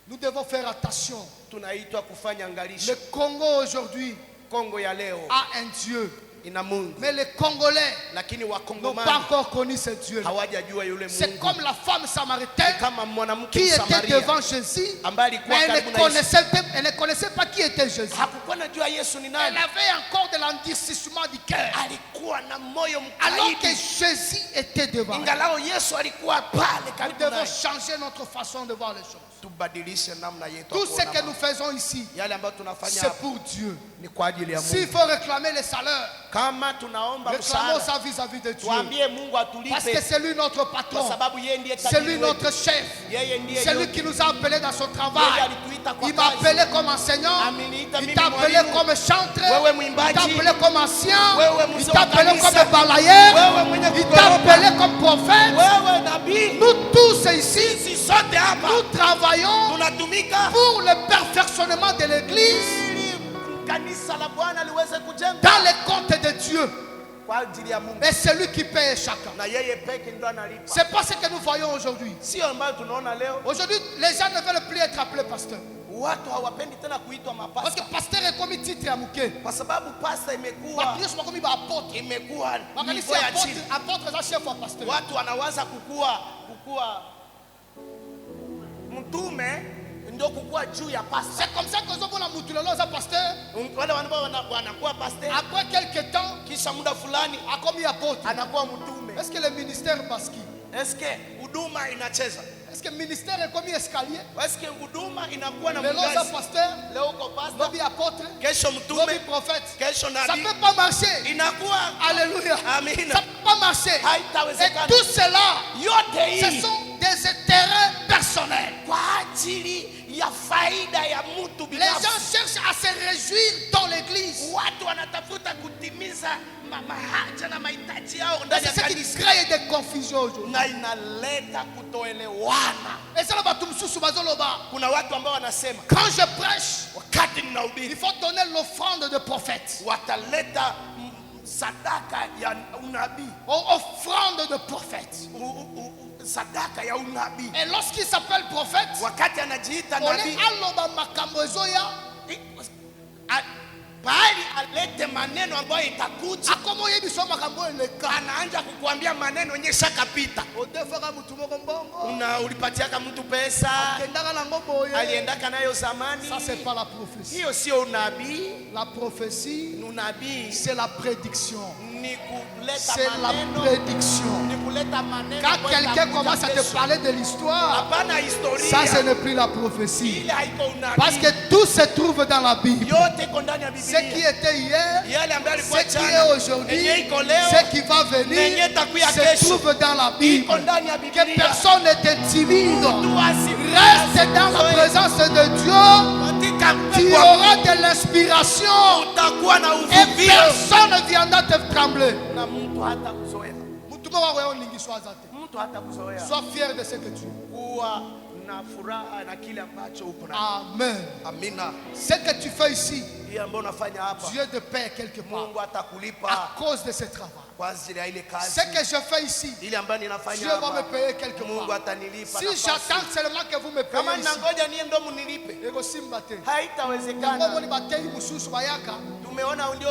Nous devons faire attention. Tunaitwa kufanya Le angalisho. Congo aujourd'hui Kongo ya leo a un Dieu. ina Mungu, Mais les Congolais lakini n'ont pas wakongomani encore connu ce Dieu. hawajajua yule C'est Mungu. comme la femme samaritaine Kama mwanamke qui était Msamaria devant Jésus, ambaye alikuwa mais elle karibu ne, na Yesu, elle ne connaissait pas qui était Jésus. hakukuwa najua Yesu ni Elle nani. avait encore de l'endurcissement du cœur. Alikuwa na na moyo Alors que mkaidi. Jésus était devant. Ingalao Yesu alikuwa pale Nous karibu devons naye. changer notre façon de voir les choses. Tubadilishe namna yetu. Tout ce que nous faisons ici, yale ambayo tunafanya c'est hapa pour Dieu. ni kwa ajili ya S'il Mungu. faut réclamer les salaires, Kama tunaomba réclamons msaada, ça vis-à-vis de Dieu. tuambie Mungu Parce que atulipe c'est lui notre kwa patron. sababu yeye ndiye C'est tajiri lui wetu. notre chef. Yeye ndiye C'est lui yote. qui nous a appelés dans son Yeye travail. alituita kwa Il m'a kazi. appelé comme enseignant. Ameniita Il mimi t'a appelé mwalimu. comme chanteur. Wewe Il mwimbaji. t'a appelé comme ancien. Wewe Il mzee t'a wa appelé kanisa. comme balayeur. Wewe mwenye Il t'a kukoropa. appelé comme prophète. Wewe nabii. Nous tous ici, Sisi sote hapa nous travaillons tunatumika pour le perfectionnement de l'église ili kanisa la Bwana liweze kujengwa dans les comptes de Dieu. kwa ajili ya Mungu. Et c'est lui qui paye chacun. Na yeye peke ndo analipa. C'est pas ce que nous voyons aujourd'hui. Sio ambayo tunaona leo. Aujourd'hui, les gens ne veulent plus être appelés pasteurs. Watu hawapendi tena kuitwa Parce que mapasta pasteur est comme titre à mouké. kwa sababu pasta imekuwa Baptiste comme apôtre. imekuwa Makanisi nivo ya apôtre, chini. apôtre za chef wa pasteur. Watu wanawaza kukua mtume ndio kukua juu ya pasta. C'est comme ça que nous avons la moutulolo za pasteur. Wale ambao wanakuwa pastor Après quelques temps, kisha muda fulani a commis apôtre. anakuwa mtume. Est-ce que le ministère bascule? Eske huduma inacheza? Est-ce que le ministère est comme escalier? Eske huduma inakuwa na Le long za mgazi? pasteur, Leo uko pastor, l'objet apôtre, kesho l'objet mtume, prophète. kesho Ça nabii. ne peut pas marcher. Inakuwa Alléluia. Amina. Ça ne peut pas marcher. Et haitawezekana. tout cela, Yote ce hii sont des intérêts personnels. kwa ajili ya faida ya mtu Les gens binafsi. cherchent à se réjouir dans l'église. Watu wanatafuta kutimiza mahaja na mahitaji yao Et ndani c'est ya ce qui kanisa crée des confusions aujourd'hui. na inaleta kutoelewana. Et ça, là, tout le bazoloba. Kuna watu ambao wanasema Quand je prêche, wakati il ninahubiri faut donner l'offrande de prophète. wataleta sadaka ya unabii, Offrande de prophète. sadaka ya unabii. Et lorsqu'il s'appelle prophète, Wakati anajiita on est nabii, aloba makambo ezoya. bali alete maneno ambayo itakuja. Akomo yebi so makambo eleka. Anaanza kukuambia maneno yenye shakapita. Odefaka mutu moko mbongo. Ulipatiaka mtu pesa, Kendaka na ngombo ye. aliendaka nayo zamani. Ça c'est pas la prophétie. Hiyo sio unabii. La prophétie, Unabii c'est la prédiction. ni kuleta C'est la maneno, prédiction. ni kuleta maneno. Quand ambayo quelqu'un itakuja commence à te kesho. parler de l'histoire, Hapana historia. ça ce n'est plus la prophétie. Ile haiko unabii. Parce que tout se trouve dans la Bible. yote iko ndani ya Ce qui Biblia. était hier, Yale ambayo alikuwa ce qui est jana, aujourd'hui, yenye iko leo, ce qui va yenye venir, itakuya se kesho, trouve dans la Bible. iko ndani ya Que Biblia. personne n'était timide. Mtu Reste dans la présence de Dieu. katika Tu uwepo wa auras de l'inspiration. utakuwa na Et uvuvio personne ne viendra te trembler. na mtu hata kuzoea. Mtu hata kuzoea. Sois fier de ce que tu es. Kuwa na furaha na kile ambacho uko na. Amen. Amina. Ce que tu fais ici, Hii ambayo unafanya hapa, Dieu te paie quelque part Mungu atakulipa à cause de ce travail. kwa ajili ya ile Ce kazi. que je fais ici, Ile ambayo ninafanya Dieu va me hapa, payer quelque Mungu part. atanilipa Si nafasi. j'attends seulement que vous me Kama payez ici, ninangoja niye ndo munilipe, ego simba te. haitawezekana. Yango boni batei mususu bayaka, Tumeona ndio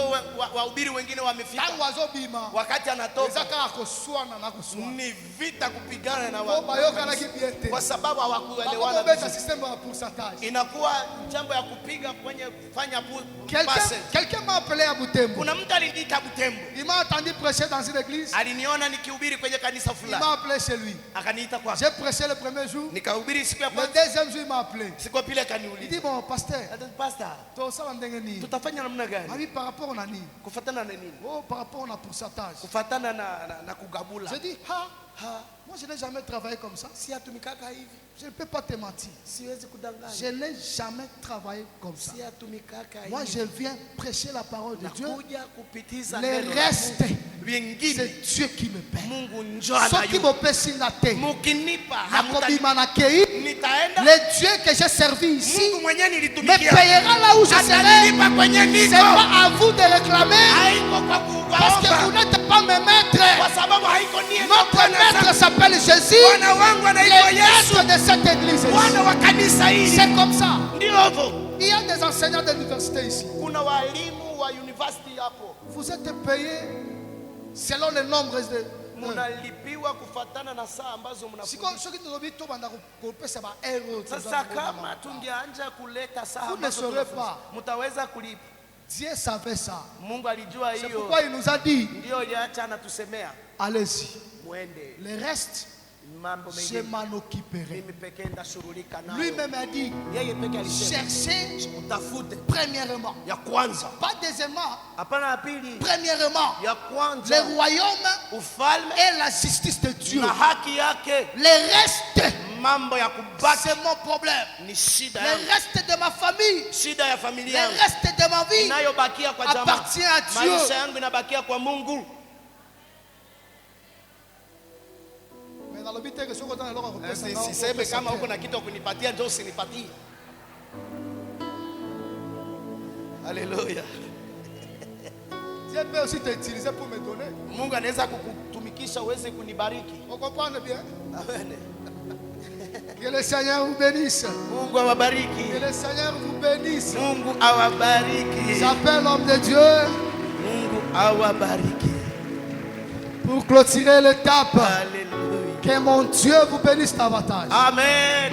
wahubiri wengine wamefika, tangu azobima, wakati anatoka ezaka akoswana na koswana. ni vita kupigana na Po bayoka na kibiete. kwa sababu Bako hawakuelewana beta vizuri. système ya pourcentage. Inakuwa jambo ya kupiga kwenye fanya Quelqu'un m'a appelé à Butembo. Kuna mtu aliniita Butembo, Il m'a entendu prêcher dans une église. aliniona nikihubiri kwenye kanisa Il fulani, m'a appelé chez lui. akaniita kwa J'ai prêché le premier jour. nikahubiri siku ya Le kwanza, deuxième jour, il m'a appelé. siku ya pili Il akaniuliza, dit, bon, pasteur, pastor, toi, ça va me tutafanya namna gani Ah oui, par rapport à Nani. kufatana na nini, Oh, par rapport à pourcentage. kufatana na kugabula. Je dis, moi, je n'ai jamais travaillé comme ça. Si atumikaka hivi, Je ne peux pas te mentir. siwezi kudanganya. Je n'ai jamais travaillé comme ça. Si atumikaka Moi, hivi, je viens prêcher la parole de Dieu. nakuja kupitiza Le neno la reste, Mungu. Vingine c'est Dieu qui me paie. Mungu njoo Ce qui anayo. me paie sinate. Mukinipa Nakobima na kei. nitaenda. Le Dieu que j'ai servi ici Mungu mwenyewe me nilitumikia payera là où je serai. atanilipa kwenye C'est niko. pas à vous de réclamer. Haiko kwa Parce que vous kuwaomba, n'êtes pas mes kwa maîtres. sababu haiko nie Notre maître s'appelle Jésus. Bwana wangu anaitwa Le Yesu, maître de cette église. Bwana wa kanisa hili. C'est comme ça. Ndio hivyo. Il y a des enseignants de l'université ici. Kuna walimu wa university hapo, Vous êtes payés selon le nombre de. munalipiwa kufatana na saa ambazo mnafundisha. Sasa kama tungeanja kuleta saa Vous ne ambazo saurez tunafundisha, pas. mtaweza kulipa. Dieu savait ça. Mungu alijua C'est hiyo. pourquoi il nous a dit, Ndio iliacha anatusemea allez-y. muende. Le reste, Mambo je mengine m'en occuperai. mimi pekee ndashughulika nayo. Lui-même a dit, Yeye pekee alisema cherchez utafute premièrement, ya kwanza, pas deuxièmement, hapana ya pili, premièrement, ya le kwanza royaume ufalme et la justice de Dieu. na haki yake. Le reste, Mambo ya kubaki c'est mon problème. ni shida Le yangu, reste de ma famille, shida ya le familia yangu reste de ma vie inayobakia kwa jamaa, appartient à Dieu. maisha yangu inabakia kwa Mungu. Mais dans le but que ce qu'on a alors Siseme kama huko na kitu kunipatia ndio usinipatie. Haleluya. Dieu peut aussi t'utiliser pour me donner. Mungu anaweza kukutumikisha uweze kunibariki. Vous comprenez bien? Amen. Que le Seigneur vous bénisse. Mungu awabariki. Que le Seigneur vous bénisse. Mungu awabariki. J'appelle l'homme de Dieu Mungu awabariki. pour clôturer l'étape. Haleluya. Que mon Dieu vous bénisse davantage. Amen.